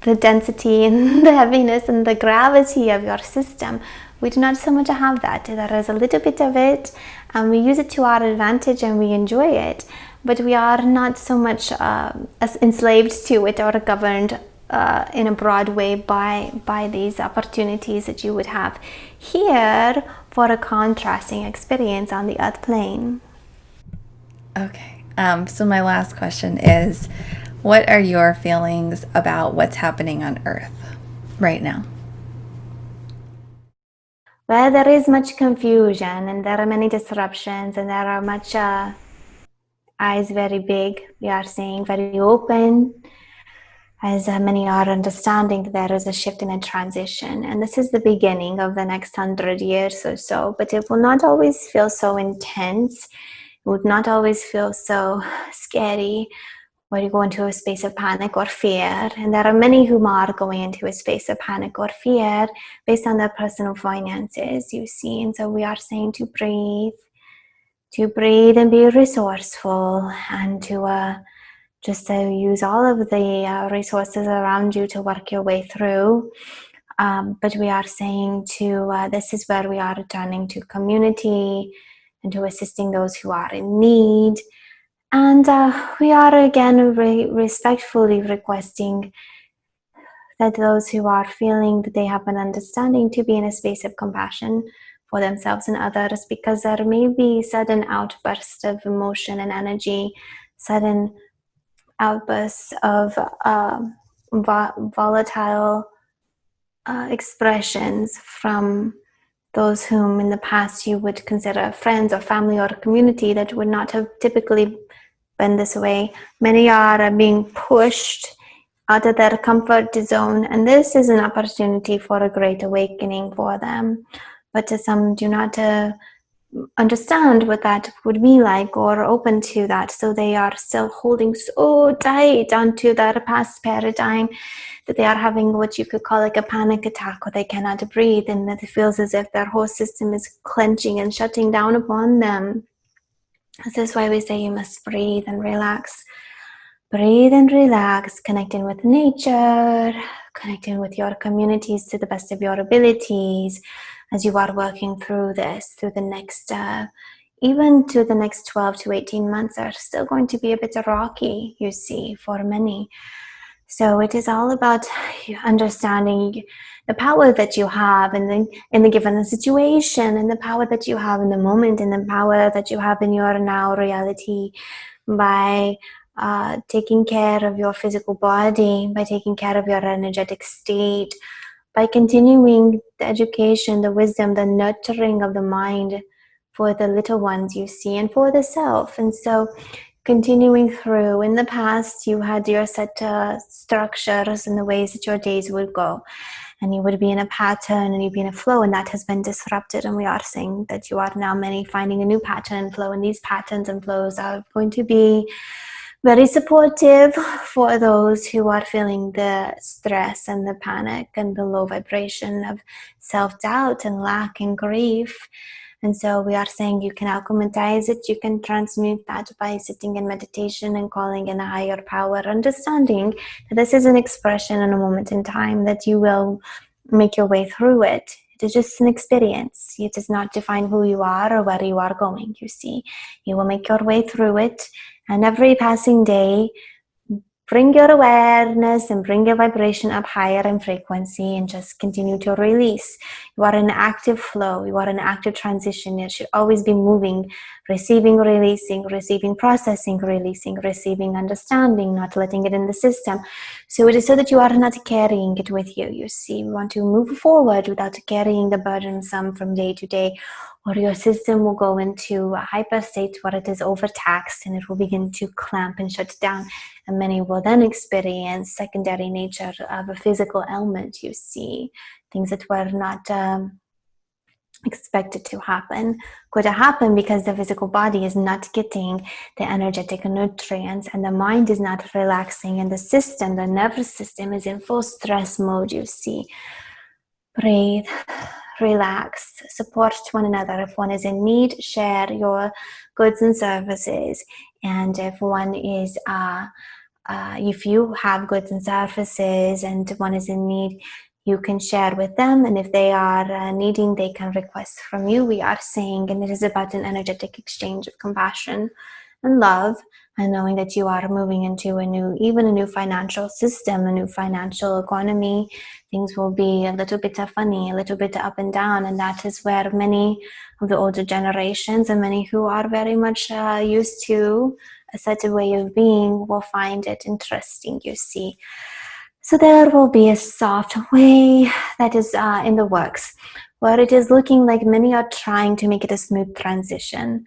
the density and the heaviness and the gravity of your system. We do not so much have that. There is a little bit of it, and we use it to our advantage and we enjoy it, but we are not so much as enslaved to it or governed in a broad way by these opportunities that you would have here for a contrasting experience on the earth plane. Okay, so my last question is, what are your feelings about what's happening on Earth right now? Well, there is much confusion, and there are many disruptions, and there are much eyes very big, we are saying, very open, as many are understanding there is a shift and a transition. And this is the beginning of the next 100 years or so, but it will not always feel so intense. would not always feel so scary, where you go into a space of panic or fear. And there are many who are going into a space of panic or fear based on their personal finances, you see. And so we are saying to breathe and be resourceful, and to just use all of the resources around you to work your way through. But we are saying this is where we are returning to community and to assisting those who are in need. And we are again respectfully requesting that those who are feeling that they have an understanding to be in a space of compassion for themselves and others, because there may be sudden outbursts of emotion and energy, sudden outbursts of volatile expressions from those whom in the past you would consider friends or family or community that would not have typically been this way. Many are being pushed out of their comfort zone, and this is an opportunity for a great awakening for them. But some do not understand what that would be like or open to that, so they are still holding so tight onto their past paradigm that they are having what you could call like a panic attack, or they cannot breathe, and that it feels as if their whole system is clenching and shutting down upon them. This is why we say you must breathe and relax. Breathe and relax, connecting with nature, connecting with your communities to the best of your abilities as you are working through this, through the next, even to the next 12 to 18 months are still going to be a bit rocky, you see, for many. So it is all about understanding the power that you have in the given situation, and the power that you have in the moment, and the power that you have in your now reality by taking care of your physical body, by taking care of your energetic state, by continuing the education, the wisdom, the nurturing of the mind for the little ones, you see, and for the self. And so continuing through, in the past you had your set structures and the ways that your days would go, and you would be in a pattern and you'd be in a flow, and that has been disrupted. And we are saying that you are now many finding a new pattern and flow, and these patterns and flows are going to be very supportive for those who are feeling the stress and the panic and the low vibration of self-doubt and lack and grief. And so we are saying you can alchemize it, you can transmute that by sitting in meditation and calling in a higher power, understanding that this is an expression in a moment in time, that you will make your way through it. It is just an experience. It does not define who you are or where you are going, you see. You will make your way through it, and every passing day, bring your awareness and bring your vibration up higher in frequency, and just continue to release. You are in active flow. You are in active transition. You should always be moving, receiving, processing, releasing, receiving, understanding, not letting it in the system. So it is so that you are not carrying it with you. You see, we want to move forward without carrying the burdensome from day to day, or your system will go into a hyper state where it is overtaxed and it will begin to clamp and shut down. And many will then experience secondary nature of a physical ailment, you see. Things that were not expected to happen could happen because the physical body is not getting the energetic nutrients, and the mind is not relaxing, and the system, the nervous system, is in full stress mode, you see. Breathe, relax, support one another. If one is in need, share your goods and services. And if one is, if you have goods and services and one is in need, you can share with them. And if they are needing, they can request from you. We are saying, and it is about an energetic exchange of compassion and love, and knowing that you are moving into a new financial system, a new financial economy. Things will be a little bit funny, a little bit up and down, and that is where many of the older generations and many who are very much used to a certain way of being will find it interesting, you see. So there will be a soft way that is in the works, where it is looking like many are trying to make it a smooth transition.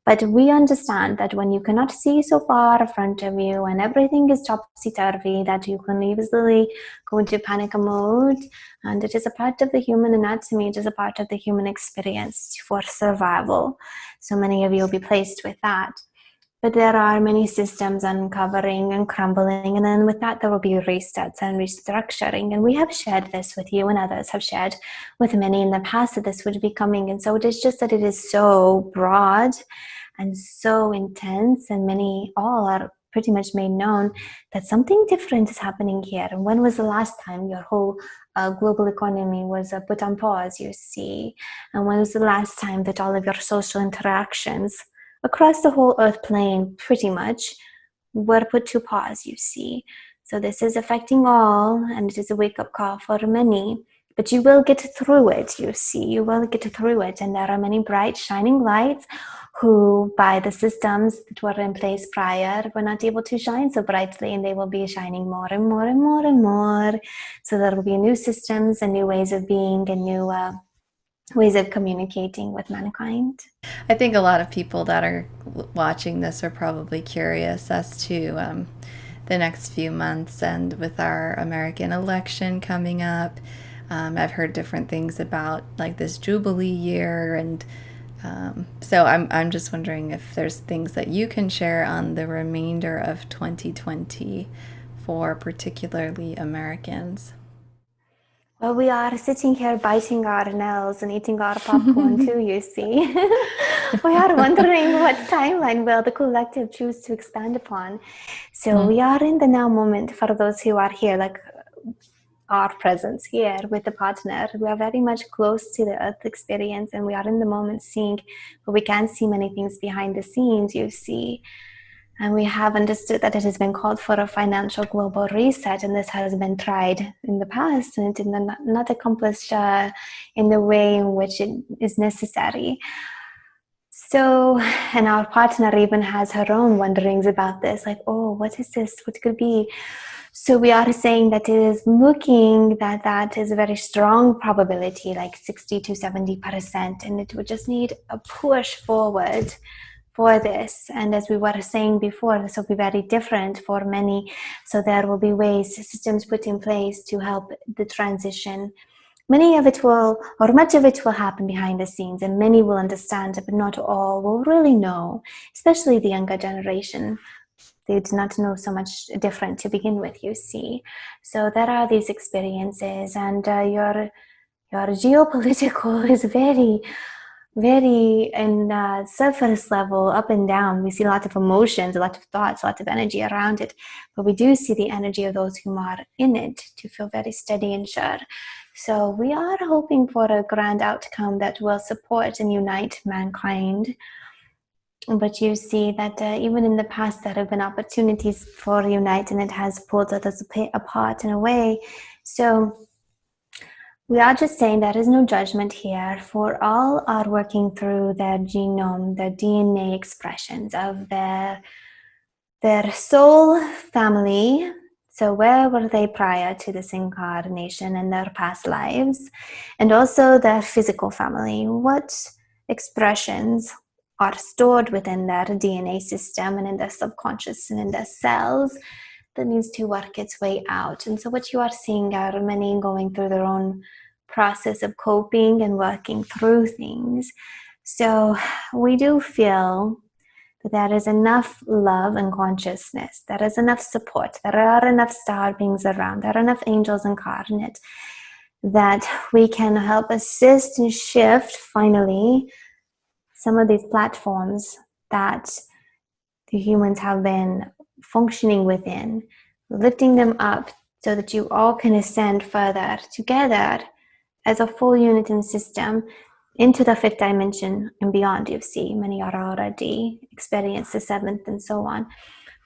But we understand that when you cannot see so far in front of you and everything is topsy-turvy, that you can easily go into panic mode. And it is a part of the human anatomy, it is a part of the human experience for survival. So many of you will be placed with that. But there are many systems uncovering and crumbling, and then with that there will be resets and restructuring. And we have shared this with you, and others have shared with many in the past that this would be coming. And so it is just that it is so broad and so intense, and all are pretty much made known that something different is happening here. And when was the last time your whole global economy was put on pause, you see? And when was the last time that all of your social interactions across the whole earth plane pretty much were put to pause, you see? So this is affecting all, and it is a wake-up call for many. But you will get through it, you see. You will get through it. And there are many bright, shining lights who, by the systems that were in place prior, were not able to shine so brightly, and they will be shining more and more and more and more. So there will be new systems and new ways of being and new ways of communicating with mankind. I think a lot of people that are watching this are probably curious as to the next few months, and with our American election coming up. I've heard different things about like this Jubilee year, and so I'm just wondering if there's things that you can share on the remainder of 2020 for particularly Americans. Well, we are sitting here biting our nails and eating our popcorn too, you see. We are wondering what timeline will the collective choose to expand upon. So we are in the now moment for those who are here, like our presence here with the partner. We are very much close to the earth experience, and we are in the moment seeing, but we can see many things behind the scenes, you see. And we have understood that it has been called for a financial global reset, and this has been tried in the past, and it did not accomplish in the way in which it is necessary. So, and our partner even has her own wonderings about this, like, oh, what is this? What could be? So we are saying that it is looking that is a very strong probability, like 60 to 70%, and it would just need a push forward for this. And as we were saying before, this will be very different for many. So there will be ways, systems put in place to help the transition. Many of it will, or much of it will happen behind the scenes, and many will understand it, but not all will really know, especially the younger generation. They do not know so much different to begin with, you see. So there are these experiences, and your geopolitical is very, very in surface level, up and down. We see a lot of emotions, a lot of thoughts, a lot of energy around it, but we do see the energy of those who are in it to feel very steady and sure. So we are hoping for a grand outcome that will support and unite mankind. But you see that even in the past there have been opportunities for unite, and it has pulled us apart in a way. So we are just saying there is no judgment here, for all are working through their genome, their DNA expressions of their soul family. So where were they prior to this incarnation in their past lives? And also their physical family. What expressions are stored within their DNA system and in their subconscious and in their cells that needs to work its way out? And so what you are seeing are many going through their own process of coping and working through things. So we do feel that there is enough love and consciousness, there is enough support, there are enough star beings around, there are enough angels incarnate that we can help assist and shift finally some of these platforms that the humans have been functioning within, lifting them up so that you all can ascend further together as a full unit and system into the fifth dimension and beyond. You see, many are already experienced the seventh and so on.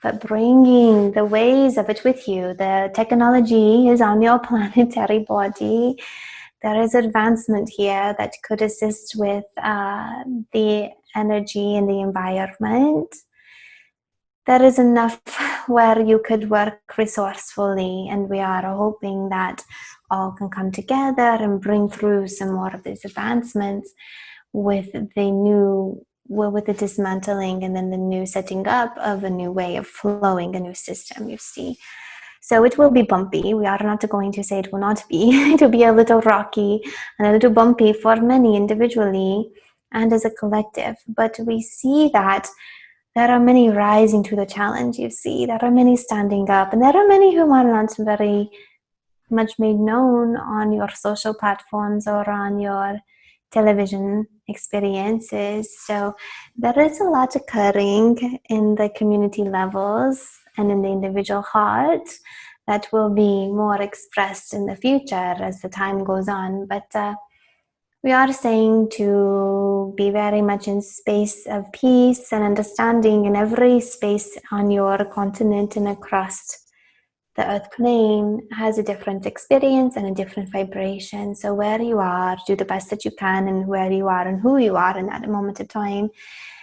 But bringing the ways of it with you, the technology is on your planetary body. There is advancement here that could assist with the energy in the environment. There is enough where you could work resourcefully, and we are hoping that all can come together and bring through some more of these advancements with the new with the dismantling and then the new setting up of a new way of flowing, a new system, you see. So it will be bumpy. We are not going to say it will not be. It will be a little rocky and a little bumpy for many individually and as a collective. But we see that there are many rising to the challenge, you see. There are many standing up, and there are many who are not very much made known on your social platforms or on your television experiences. So there is a lot occurring in the community levels and in the individual heart that will be more expressed in the future as the time goes on. But we are saying to be very much in space of peace and understanding in every space on your continent and across the earth plane has a different experience and a different vibration. So where you are, do the best that you can and where you are and who you are in that moment of time,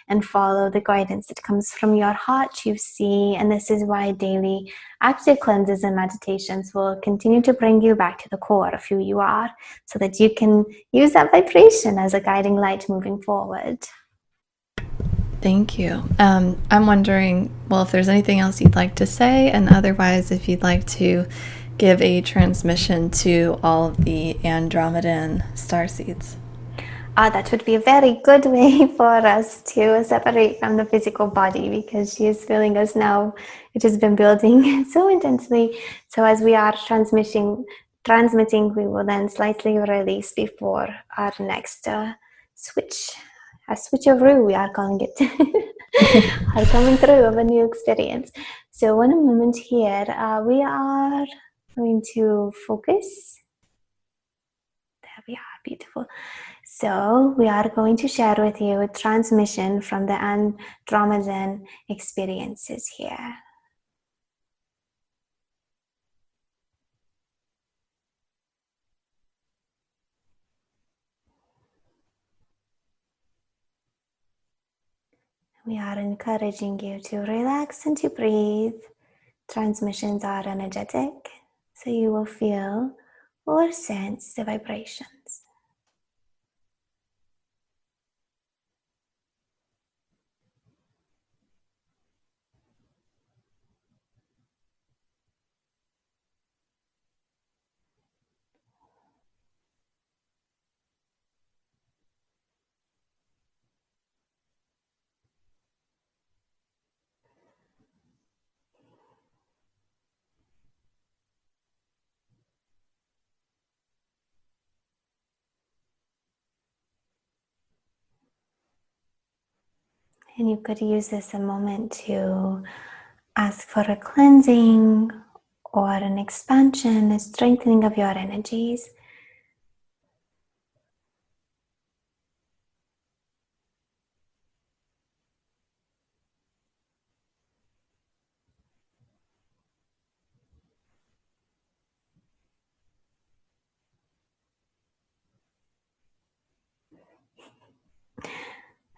and follow the guidance that comes from your heart, you see. And this is why daily active cleanses and meditations will continue to bring you back to the core of who you are, so that you can use that vibration as a guiding light moving forward. Thank you. I'm wondering, well, if there's anything else you'd like to say, and otherwise, if you'd like to give a transmission to all of the Andromedan starseeds. That would be a very good way for us to separate from the physical body, because she is feeling us now. It has been building so intensely. So as we are transmitting, we will then slightly release before our next switch. A switcheroo, we are calling it, are coming through of a new experience. So in a moment here, we are going to focus. There we are, beautiful. So we are going to share with you a transmission from the Andromedan experiences here. We are encouraging you to relax and to breathe. Transmissions are energetic, so you will feel or sense the vibrations. And you could use this a moment to ask for a cleansing or an expansion, a strengthening of your energies.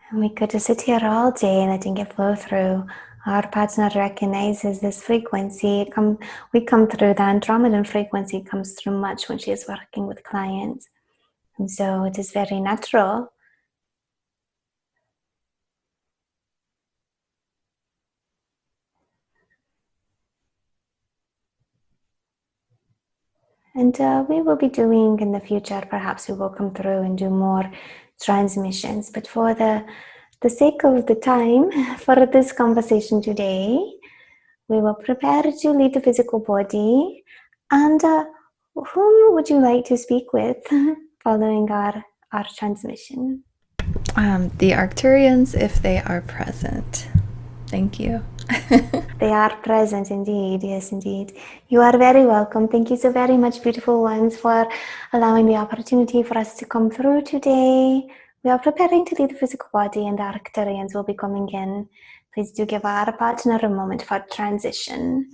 And we could just sit here all day letting it flow through. Our partner recognizes this frequency. We come through, the Andromedan frequency comes through much when she is working with clients. And so it is very natural. And we will be doing in the future, perhaps we will come through and do more transmissions. But for the sake of the time, for this conversation today, we will prepare to leave the physical body. And whom would you like to speak with following our transmission? The Arcturians, if they are present. Thank you. They are present indeed. Yes, indeed. You are very welcome. Thank you so very much, beautiful ones, for allowing the opportunity for us to come through today. We are preparing to leave the physical body, and the Arcturians will be coming in. Please do give our partner a moment for transition.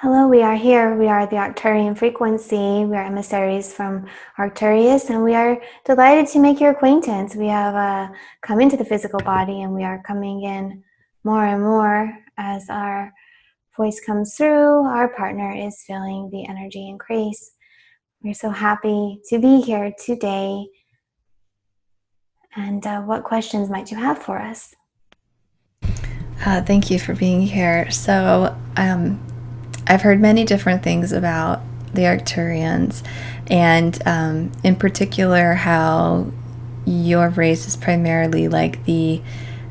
Hello, we are here. We are the Arcturian frequency. We are emissaries from Arcturus, and we are delighted to make your acquaintance. We have come into the physical body, and we are coming in more and more as our voice comes through. Our partner is feeling the energy increase. We're so happy to be here today. And what questions might you have for us? Thank you for being here. So, I've heard many different things about the Arcturians, and in particular, how your race is primarily like the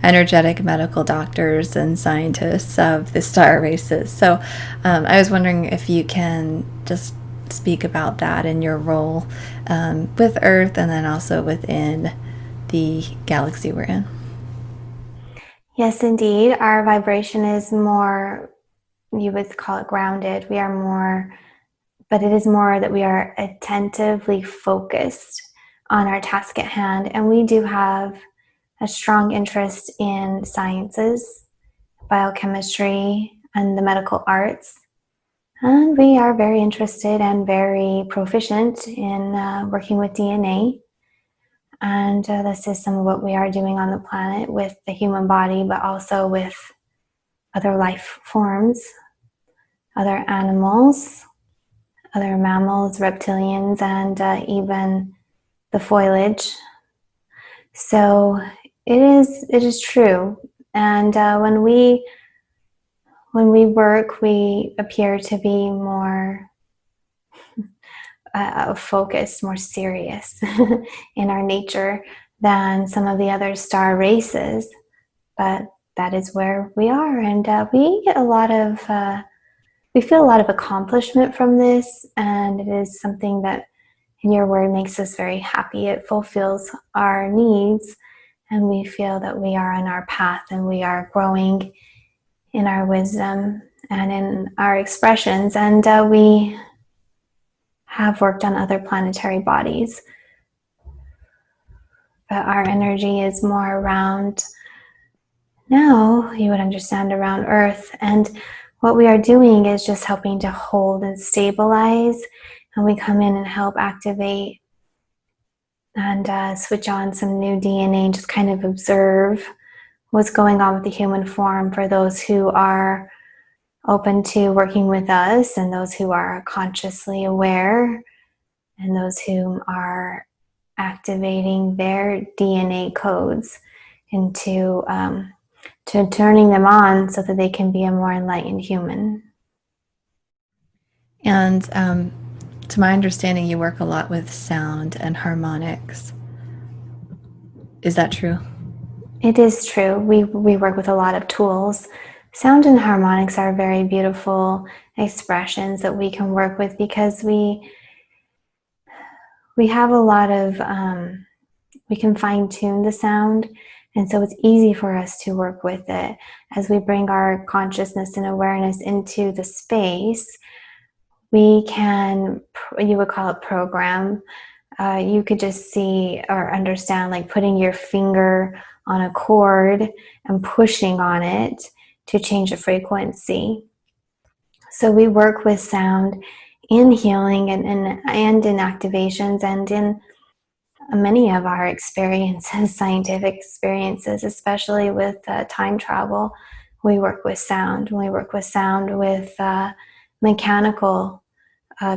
energetic medical doctors and scientists of the star races. So, I was wondering if you can just speak about that and your role with Earth, and then also within the galaxy we're in. Yes, indeed. Our vibration is more, you would call it grounded. We are more, but it is more that we are attentively focused on our task at hand. And we do have a strong interest in sciences, biochemistry, and the medical arts. And we are very interested and very proficient in working with DNA. And this is some of what we are doing on the planet with the human body, but also with other life forms, other animals, other mammals, reptilians, and even the foliage. So it is true. And when we work, we appear to be more focused, more serious in our nature than some of the other star races. But that is where we are, and we get we feel a lot of accomplishment from this, and it is something that, in your word, makes us very happy. It fulfills our needs, and we feel that we are on our path, and we are growing in our wisdom and in our expressions, and we have worked on other planetary bodies, but our energy is more around, now you would understand, around Earth. And what we are doing is just helping to hold and stabilize, and we come in and help activate and switch on some new DNA and just kind of observe what's going on with the human form for those who are open to working with us, and those who are consciously aware, and those who are activating their DNA codes into to turning them on so that they can be a more enlightened human. And to my understanding, you work a lot with sound and harmonics. Is that true? It is true. We work with a lot of tools. Sound and harmonics are very beautiful expressions that we can work with, because we have a lot of, we can fine tune the sound, and so it's easy for us to work with it. As we bring our consciousness and awareness into the space, we can, you would call it program. You could just see or understand like putting your finger on a chord and pushing on it to change the frequency. So we work with sound in healing and in activations, and in many of our experiences, scientific experiences, especially with time travel. We work with sound. We work with sound with mechanical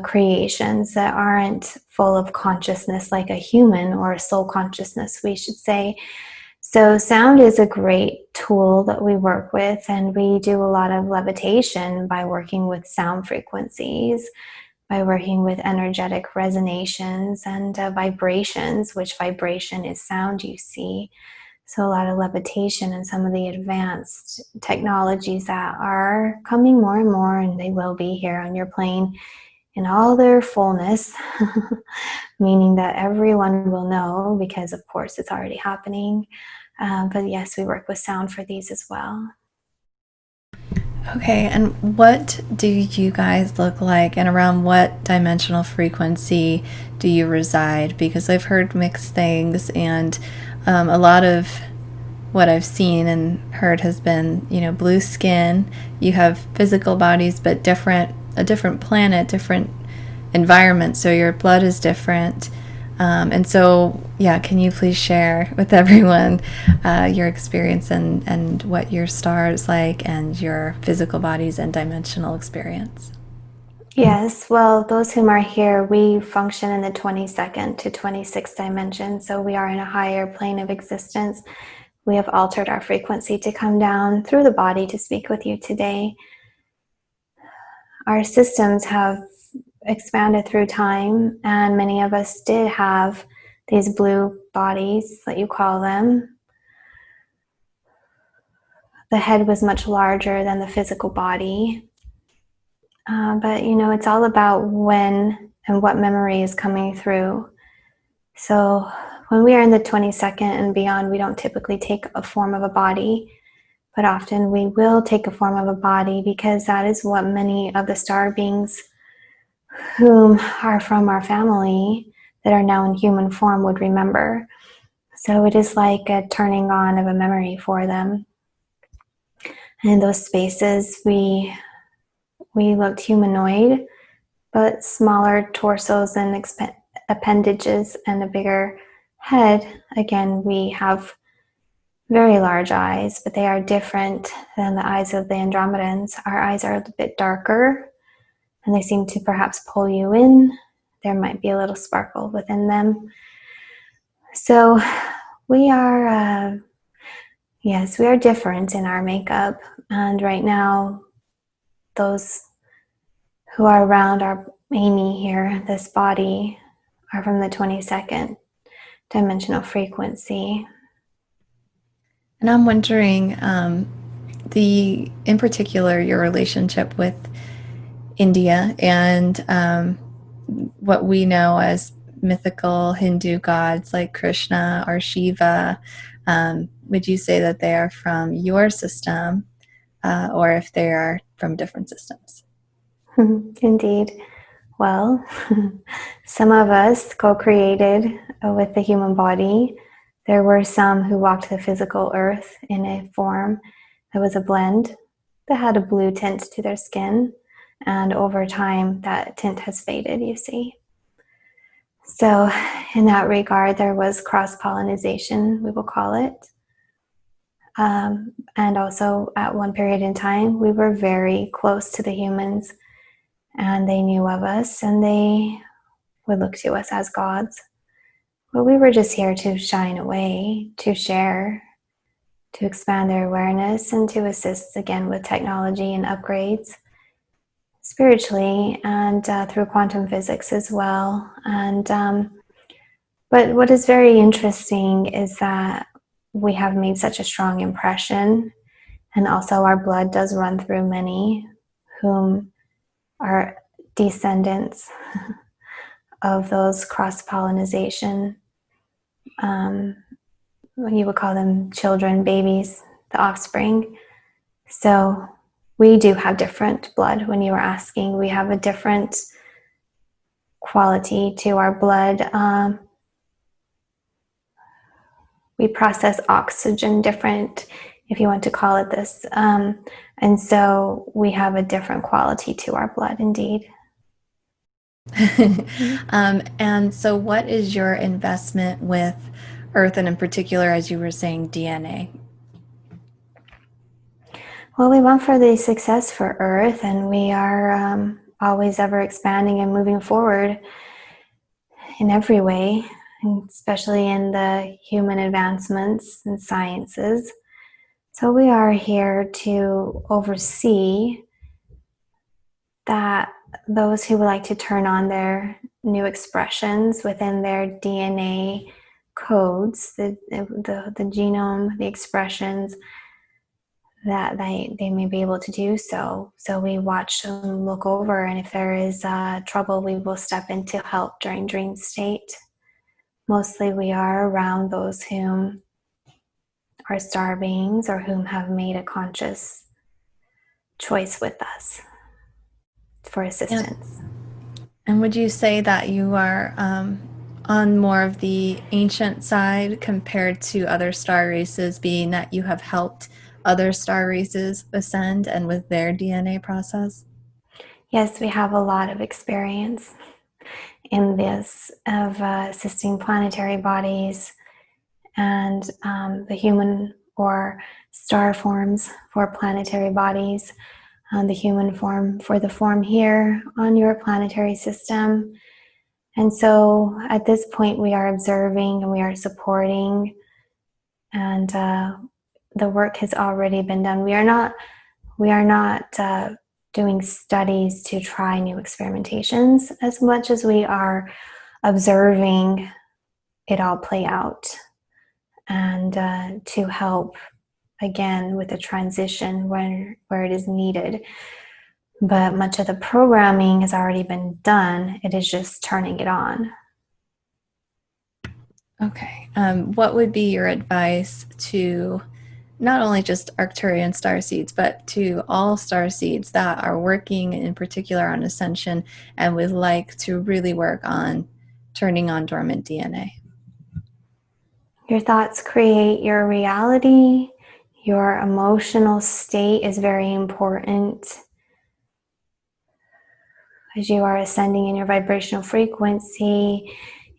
creations that aren't full of consciousness like a human, or a soul consciousness, we should say. So sound is a great tool that we work with, and we do a lot of levitation by working with sound frequencies, by working with energetic resonations and vibrations, which vibration is sound, you see. So a lot of levitation and some of the advanced technologies that are coming more and more, and they will be here on your plane in all their fullness, meaning that everyone will know, because of course it's already happening. But yes, we work with sound for these as well. Okay, and what do you guys look like, and around what dimensional frequency do you reside? Because I've heard mixed things, and a lot of what I've seen and heard has been, blue skin, you have physical bodies, but different a different planet, different environment, so your blood is different. And so, yeah, can you please share with everyone your experience and what your star is like and your physical bodies and dimensional experience? Yes, well, those whom are here, we function in the 22nd to 26th dimension, so we are in a higher plane of existence. We have altered our frequency to come down through the body to speak with you today. Our systems have expanded through time, and many of us did have these blue bodies, that you call them. The head was much larger than the physical body. But it's all about when and what memory is coming through. So when we are in the 22nd and beyond, we don't typically take a form of a body, but often we will take a form of a body, because that is what many of the star beings whom are from our family that are now in human form would remember. So it is like a turning on of a memory for them. And in those spaces, we looked humanoid, but smaller torsos and appendages and a bigger head. Again, we have very large eyes, but they are different than the eyes of the Andromedans. Our eyes are a bit darker, and they seem to perhaps pull you in. There might be a little sparkle within them. So we are, yes, we are different in our makeup. And right now, those who are around our Amy here, this body, are from the 22nd dimensional frequency. And I'm wondering, in particular, your relationship with India and what we know as mythical Hindu gods like Krishna or Shiva. Would you say that they are from your system, or if they are from different systems? Indeed. Well, some of us co-created with the human body. There were some who walked the physical earth in a form that was a blend that had a blue tint to their skin. And over time, that tint has faded, you see. So in that regard, there was cross-pollination, we will call it. And also at one period in time, we were very close to the humans, and they knew of us, and they would look to us as gods. But we were just here to shine away, to share, to expand their awareness, and to assist again with technology and upgrades spiritually and through quantum physics as well. And but what is very interesting is that we have made such a strong impression, and also our blood does run through many whom are descendants of those cross-pollination. You would call them children, babies, the offspring. So we do have different blood. When you were asking, we have a different quality to our blood. We process oxygen different, if you want to call it this. And so we have a different quality to our blood, indeed. And so what is your investment with Earth, and in particular, as you were saying, DNA? Well, we want for the success for Earth, and we are always ever expanding and moving forward in every way, especially in the human advancements and sciences. So we are here to oversee that those who would like to turn on their new expressions within their DNA codes, the genome, the expressions, that they may be able to do so. So we watch and look over, and if there is trouble, we will step in to help during dream state. Mostly we are around those whom are star beings or whom have made a conscious choice with us for assistance. And would you say that you are on more of the ancient side compared to other star races, being that you have helped other star races ascend and with their DNA process? Yes, we have a lot of experience in this of assisting planetary bodies and the human or star forms for planetary bodies, the human form for the form here on your planetary system. And so at this point, we are observing and we are supporting, and the work has already been done. We are not doing studies to try new experimentations as much as we are observing it all play out, and to help again with the transition where it is needed. But much of the programming has already been done. It is just turning it on. Okay. What would be your advice to not only just Arcturian starseeds, but to all starseeds that are working in particular on ascension and would like to really work on turning on dormant DNA? Your thoughts create your reality. Your emotional state is very important. As you are ascending in your vibrational frequency,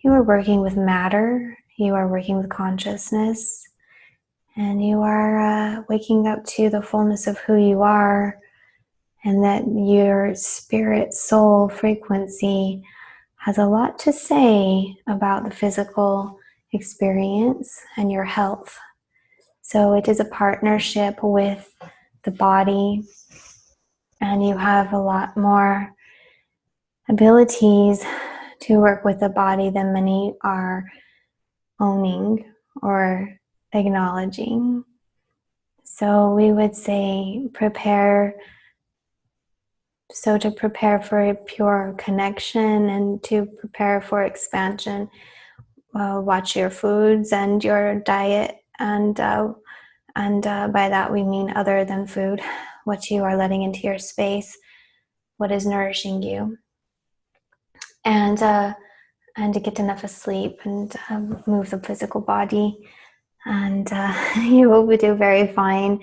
you are working with matter, you are working with consciousness, and you are waking up to the fullness of who you are, and that your spirit soul frequency has a lot to say about the physical experience and your health. So it is a partnership with the body, and you have a lot more abilities to work with the body than many are owning or acknowledging. So we would say prepare. So to prepare for a pure connection and to prepare for expansion, watch your foods and your diet, and by that we mean other than food, what you are letting into your space, what is nourishing you, and to get enough of sleep, and move the physical body, and you will do very fine.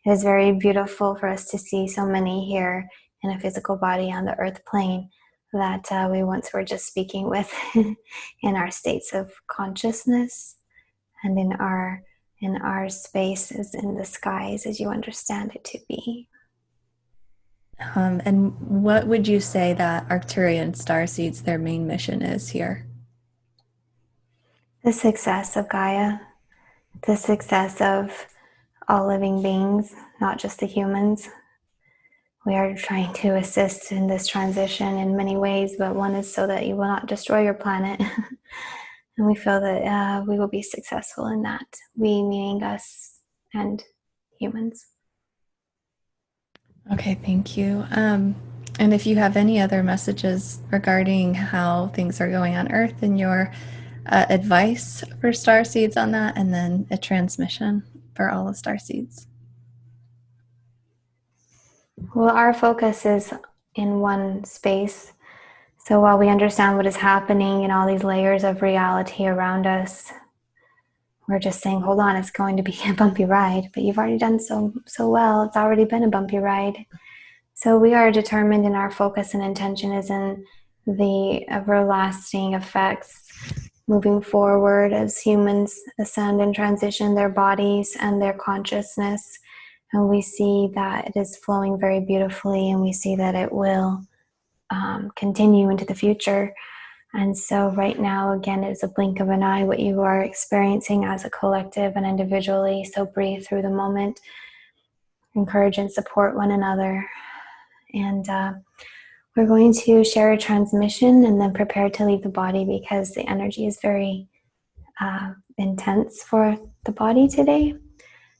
It is very beautiful for us to see so many here in a physical body on the earth plane that we once were just speaking with in our states of consciousness and in our spaces in the skies as you understand it to be. And what would you say that Arcturian starseeds, their main mission is here? The success of Gaia, the success of all living beings, not just the humans. We are trying to assist in this transition in many ways, but one is so that you will not destroy your planet. And we feel that we will be successful in that. We meaning us and humans. Okay, thank you. And if you have any other messages regarding how things are going on Earth and your advice for starseeds on that, and then a transmission for all the starseeds. Well, our focus is in one space. So while we understand what is happening in all these layers of reality around us, we're just saying, hold on, it's going to be a bumpy ride, but you've already done so well. It's already been a bumpy ride. So we are determined, and our focus and intention is in the everlasting effects moving forward as humans ascend and transition their bodies and their consciousness. And we see that it is flowing very beautifully, and we see that it will continue into the future. And so right now, again, it's a blink of an eye what you are experiencing as a collective and individually. So breathe through the moment, encourage and support one another. And we're going to share a transmission and then prepare to leave the body, because the energy is very intense for the body today.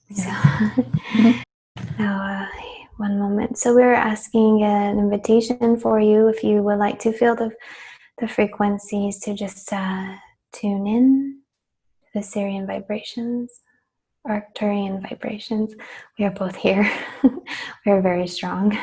Yeah. So, one moment. So we're asking an invitation for you, if you would like to feel the frequencies, to just tune in to the Syrian vibrations, Arcturian vibrations. We are both here. We are very strong.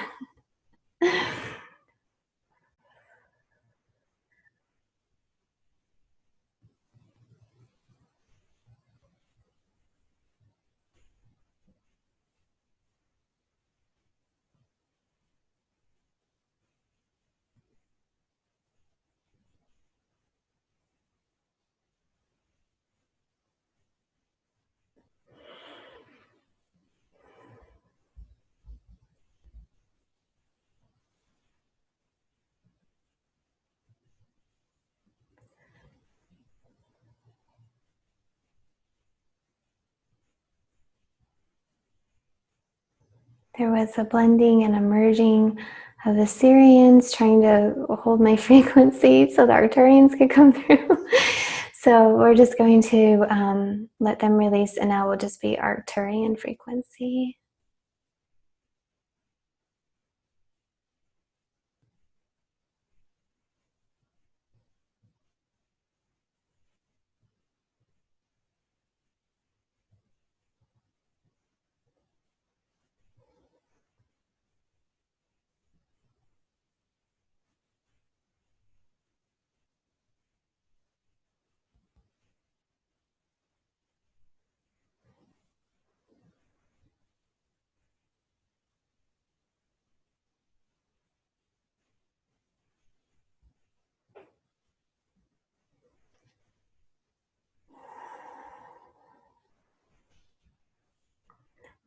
there was a blending and a merging of the Sirians trying to hold my frequency so the Arcturians could come through. So we're just going to let them release, and now we'll just be Arcturian frequency.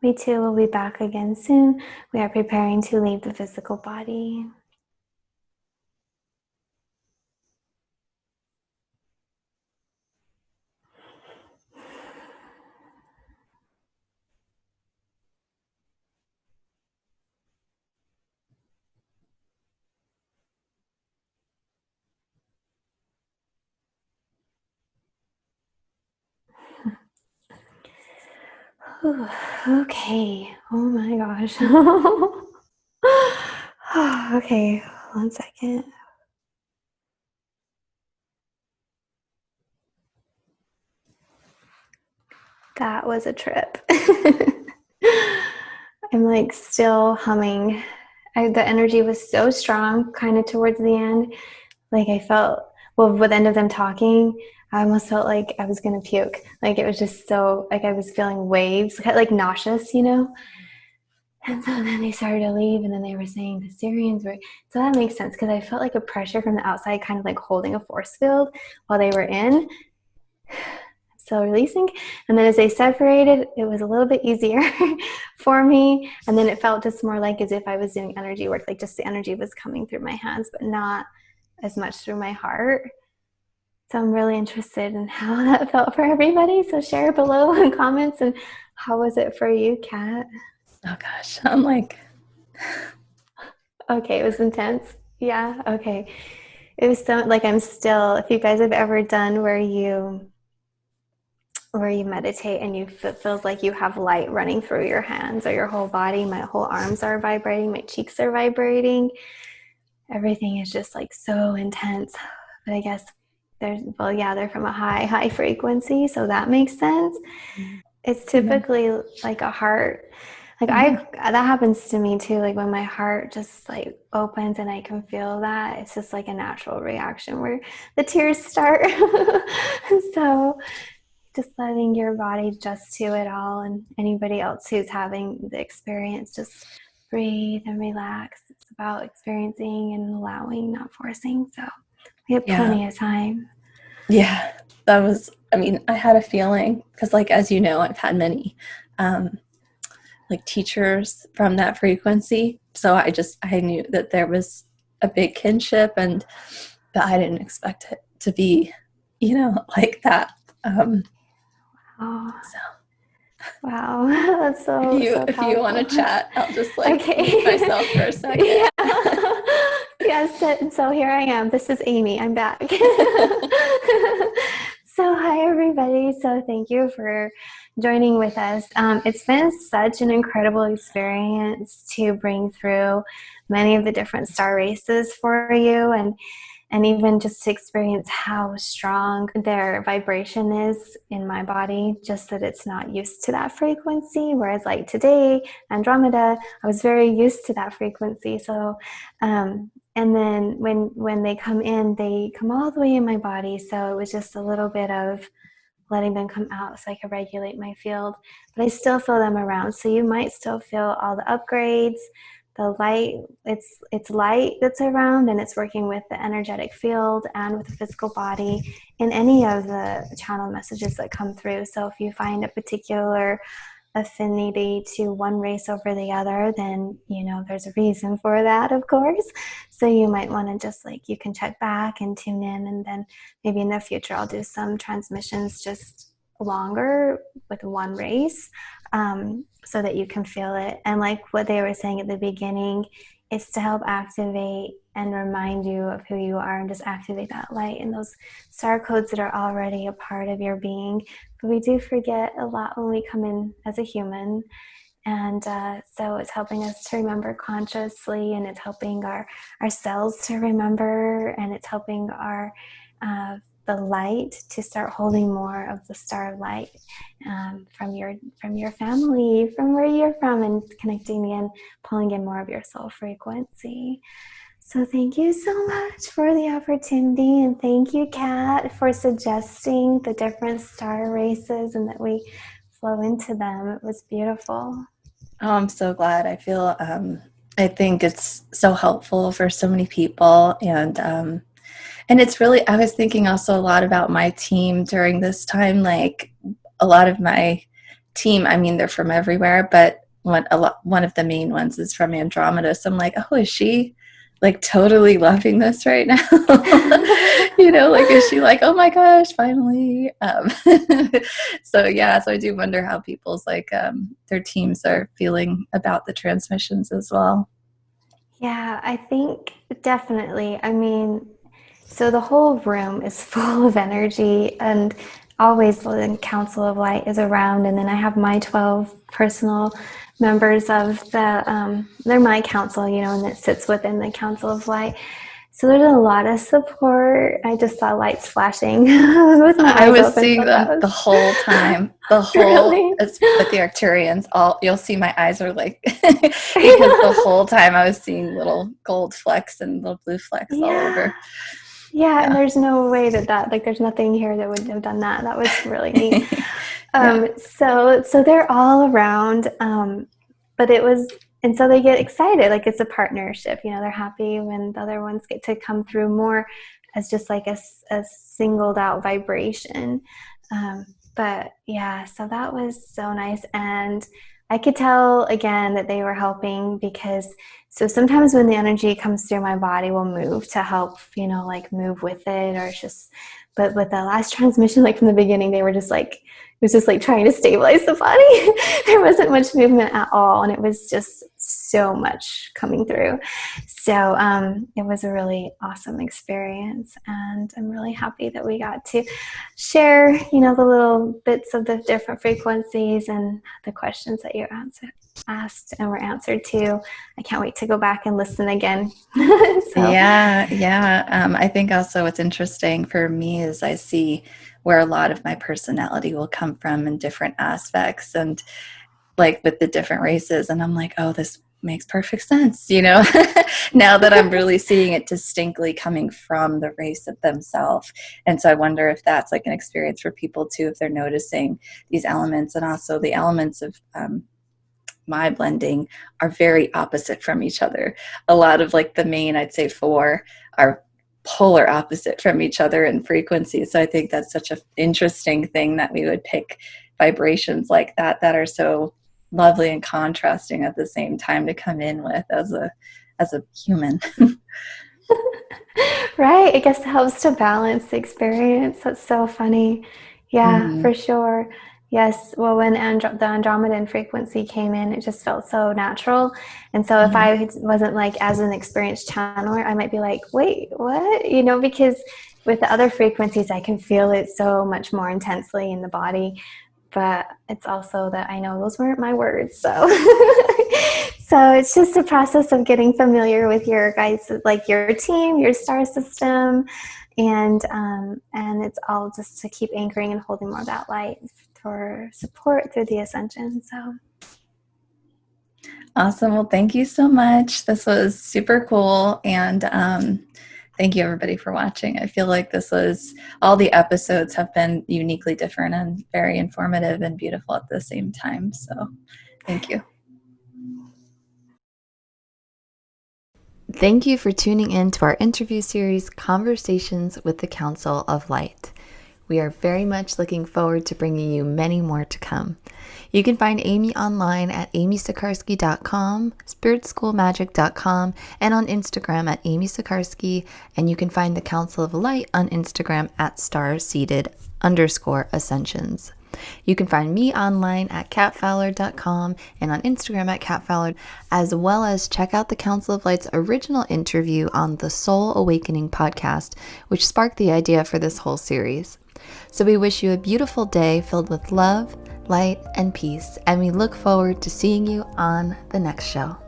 We too will be back again soon. We are preparing to leave the physical body. Okay. Oh my gosh. Okay, 1 second. That was a trip. I'm like still humming. The energy was so strong kind of towards the end. Like I felt, well, with the end of them talking, I almost felt like I was going to puke. Like it was just so, like I was feeling waves, like nauseous, you know? And so then they started to leave, and then they were saying the Syrians were, so that makes sense because I felt like a pressure from the outside, kind of like holding a force field while they were in. So releasing, and then as they separated, it was a little bit easier for me, and then it felt just more like as if I was doing energy work, like just the energy was coming through my hands, but not as much through my heart. So I'm really interested in how that felt for everybody. So share below in comments, and how was it for you, Kat? Oh gosh, I'm like... Okay, it was intense. Yeah, okay. It was so, like I'm still, if you guys have ever done where you meditate and you it feels like you have light running through your hands or your whole body. My whole arms are vibrating, my cheeks are vibrating. Everything is just like so intense. But I guess they're from a high frequency, so that makes sense. It's typically like a heart, like that happens to me too, like when my heart just like opens and I can feel that, it's just like a natural reaction where the tears start. So just letting your body adjust to it all, and anybody else who's having the experience, just breathe and relax. It's about experiencing and allowing, not forcing. So we have plenty of time. Yeah, that was, I mean, I had a feeling because, like, as you know, I've had many like teachers from that frequency, so I knew that there was a big kinship, but I didn't expect it to be, like that. So wow, that's so if you want to chat, I'll just like mute myself for a second. Yeah. Yes, so here I am. This is Amy. I'm back. So hi everybody. So thank you for joining with us. It's been such an incredible experience to bring through many of the different star races for you, and even just to experience how strong their vibration is in my body, just that it's not used to that frequency. Whereas like today, Andromeda, I was very used to that frequency. So, and then when they come in, they come all the way in my body. So it was just a little bit of letting them come out so I could regulate my field, but I still feel them around. So you might still feel all the upgrades, the light, it's light that's around, and it's working with the energetic field and with the physical body in any of the channel messages that come through. So if you find a particular affinity to one race over the other, then there's a reason for that, of course. So you might want to just you can check back and tune in, and then maybe in the future I'll do some transmissions just longer with one race, so that you can feel it. And like what they were saying at the beginning, it's to help activate and remind you of who you are and just activate that light and those star codes that are already a part of your being. But we do forget a lot when we come in as a human. And so it's helping us to remember consciously, and it's helping our cells to remember, and it's helping our the light to start holding more of the star light from your family, from where you're from, and connecting in, pulling in more of your soul frequency. So thank you so much for the opportunity, and thank you, Kat, for suggesting the different star races and that we flow into them. It was beautiful. Oh, I'm so glad. I feel, I think it's so helpful for so many people. And it's really, I was thinking also a lot about my team during this time. Like a lot of my team, I mean, they're from everywhere, but one of the main ones is from Andromeda. So I'm like, oh, is she like totally loving this right now? Like, is she like, oh my gosh, finally? So I do wonder how people's like their teams are feeling about the transmissions as well. Yeah, I think definitely. I mean, so the whole room is full of energy, and always the Council of Light is around. And then I have my 12 personal members of they're my council, and it sits within the Council of Light. So there's a lot of support. I just saw lights flashing with my eyes I was open, seeing them the whole time. The whole really? with the Arcturians. You'll see my eyes are like because the whole time I was seeing little gold flecks and little blue flecks all over. Yeah, and there's no way that like there's nothing here that would have done that. That was really neat. So they're all around, but it was, and so they get excited, like it's a partnership. They're happy when the other ones get to come through more as just like a singled out vibration. But yeah, so that was so nice, and I could tell again that they were helping because. So sometimes when the energy comes through, my body will move to help, like move with it, or it's just, but with the last transmission, like from the beginning, they were just like, it was just like trying to stabilize the body. There wasn't much movement at all. And it was just so much coming through. So it was a really awesome experience. And I'm really happy that we got to share, the little bits of the different frequencies and the questions that you asked and were answered too. I can't wait to go back and listen again. Yeah. I think also what's interesting for me is I see where a lot of my personality will come from in different aspects, and like with the different races, and I'm like, oh, this makes perfect sense, now that I'm really seeing it distinctly coming from the race of themselves. And so I wonder if that's like an experience for people too, if they're noticing these elements. And also the elements of my blending are very opposite from each other. A lot of like the main, I'd say 4 are polar opposite from each other in frequency. So I think that's such an interesting thing that we would pick vibrations like that are so lovely and contrasting at the same time to come in with as a human. Right. I guess it helps to balance the experience. That's so funny. Yeah, for sure. Yes. Well, when the Andromedan frequency came in, it just felt so natural. And so if I wasn't like as an experienced channeler, I might be like, wait, what? Because with the other frequencies, I can feel it so much more intensely in the body. But it's also that I know those weren't my words. So so it's just a process of getting familiar with your guys, like your team, your star system. And it's all just to keep anchoring and holding more of that light for support through the Ascensions. So awesome. Well, thank you so much. This was super cool. And thank you everybody for watching. I feel like all the episodes have been uniquely different and very informative and beautiful at the same time. So thank you. Thank you for tuning in to our interview series, Conversations with the Council of Light. We are very much looking forward to bringing you many more to come. You can find Amy online at amysikarskie.com, spiritschoolmagic.com, and on Instagram at amysikarskie. And you can find the Council of Light on Instagram at starseed_ascensions. You can find me online at catfowler.com and on Instagram at catfowler, as well as check out the Council of Light's original interview on the Soul Awakening podcast, which sparked the idea for this whole series. So we wish you a beautiful day filled with love, light, and peace, and we look forward to seeing you on the next show.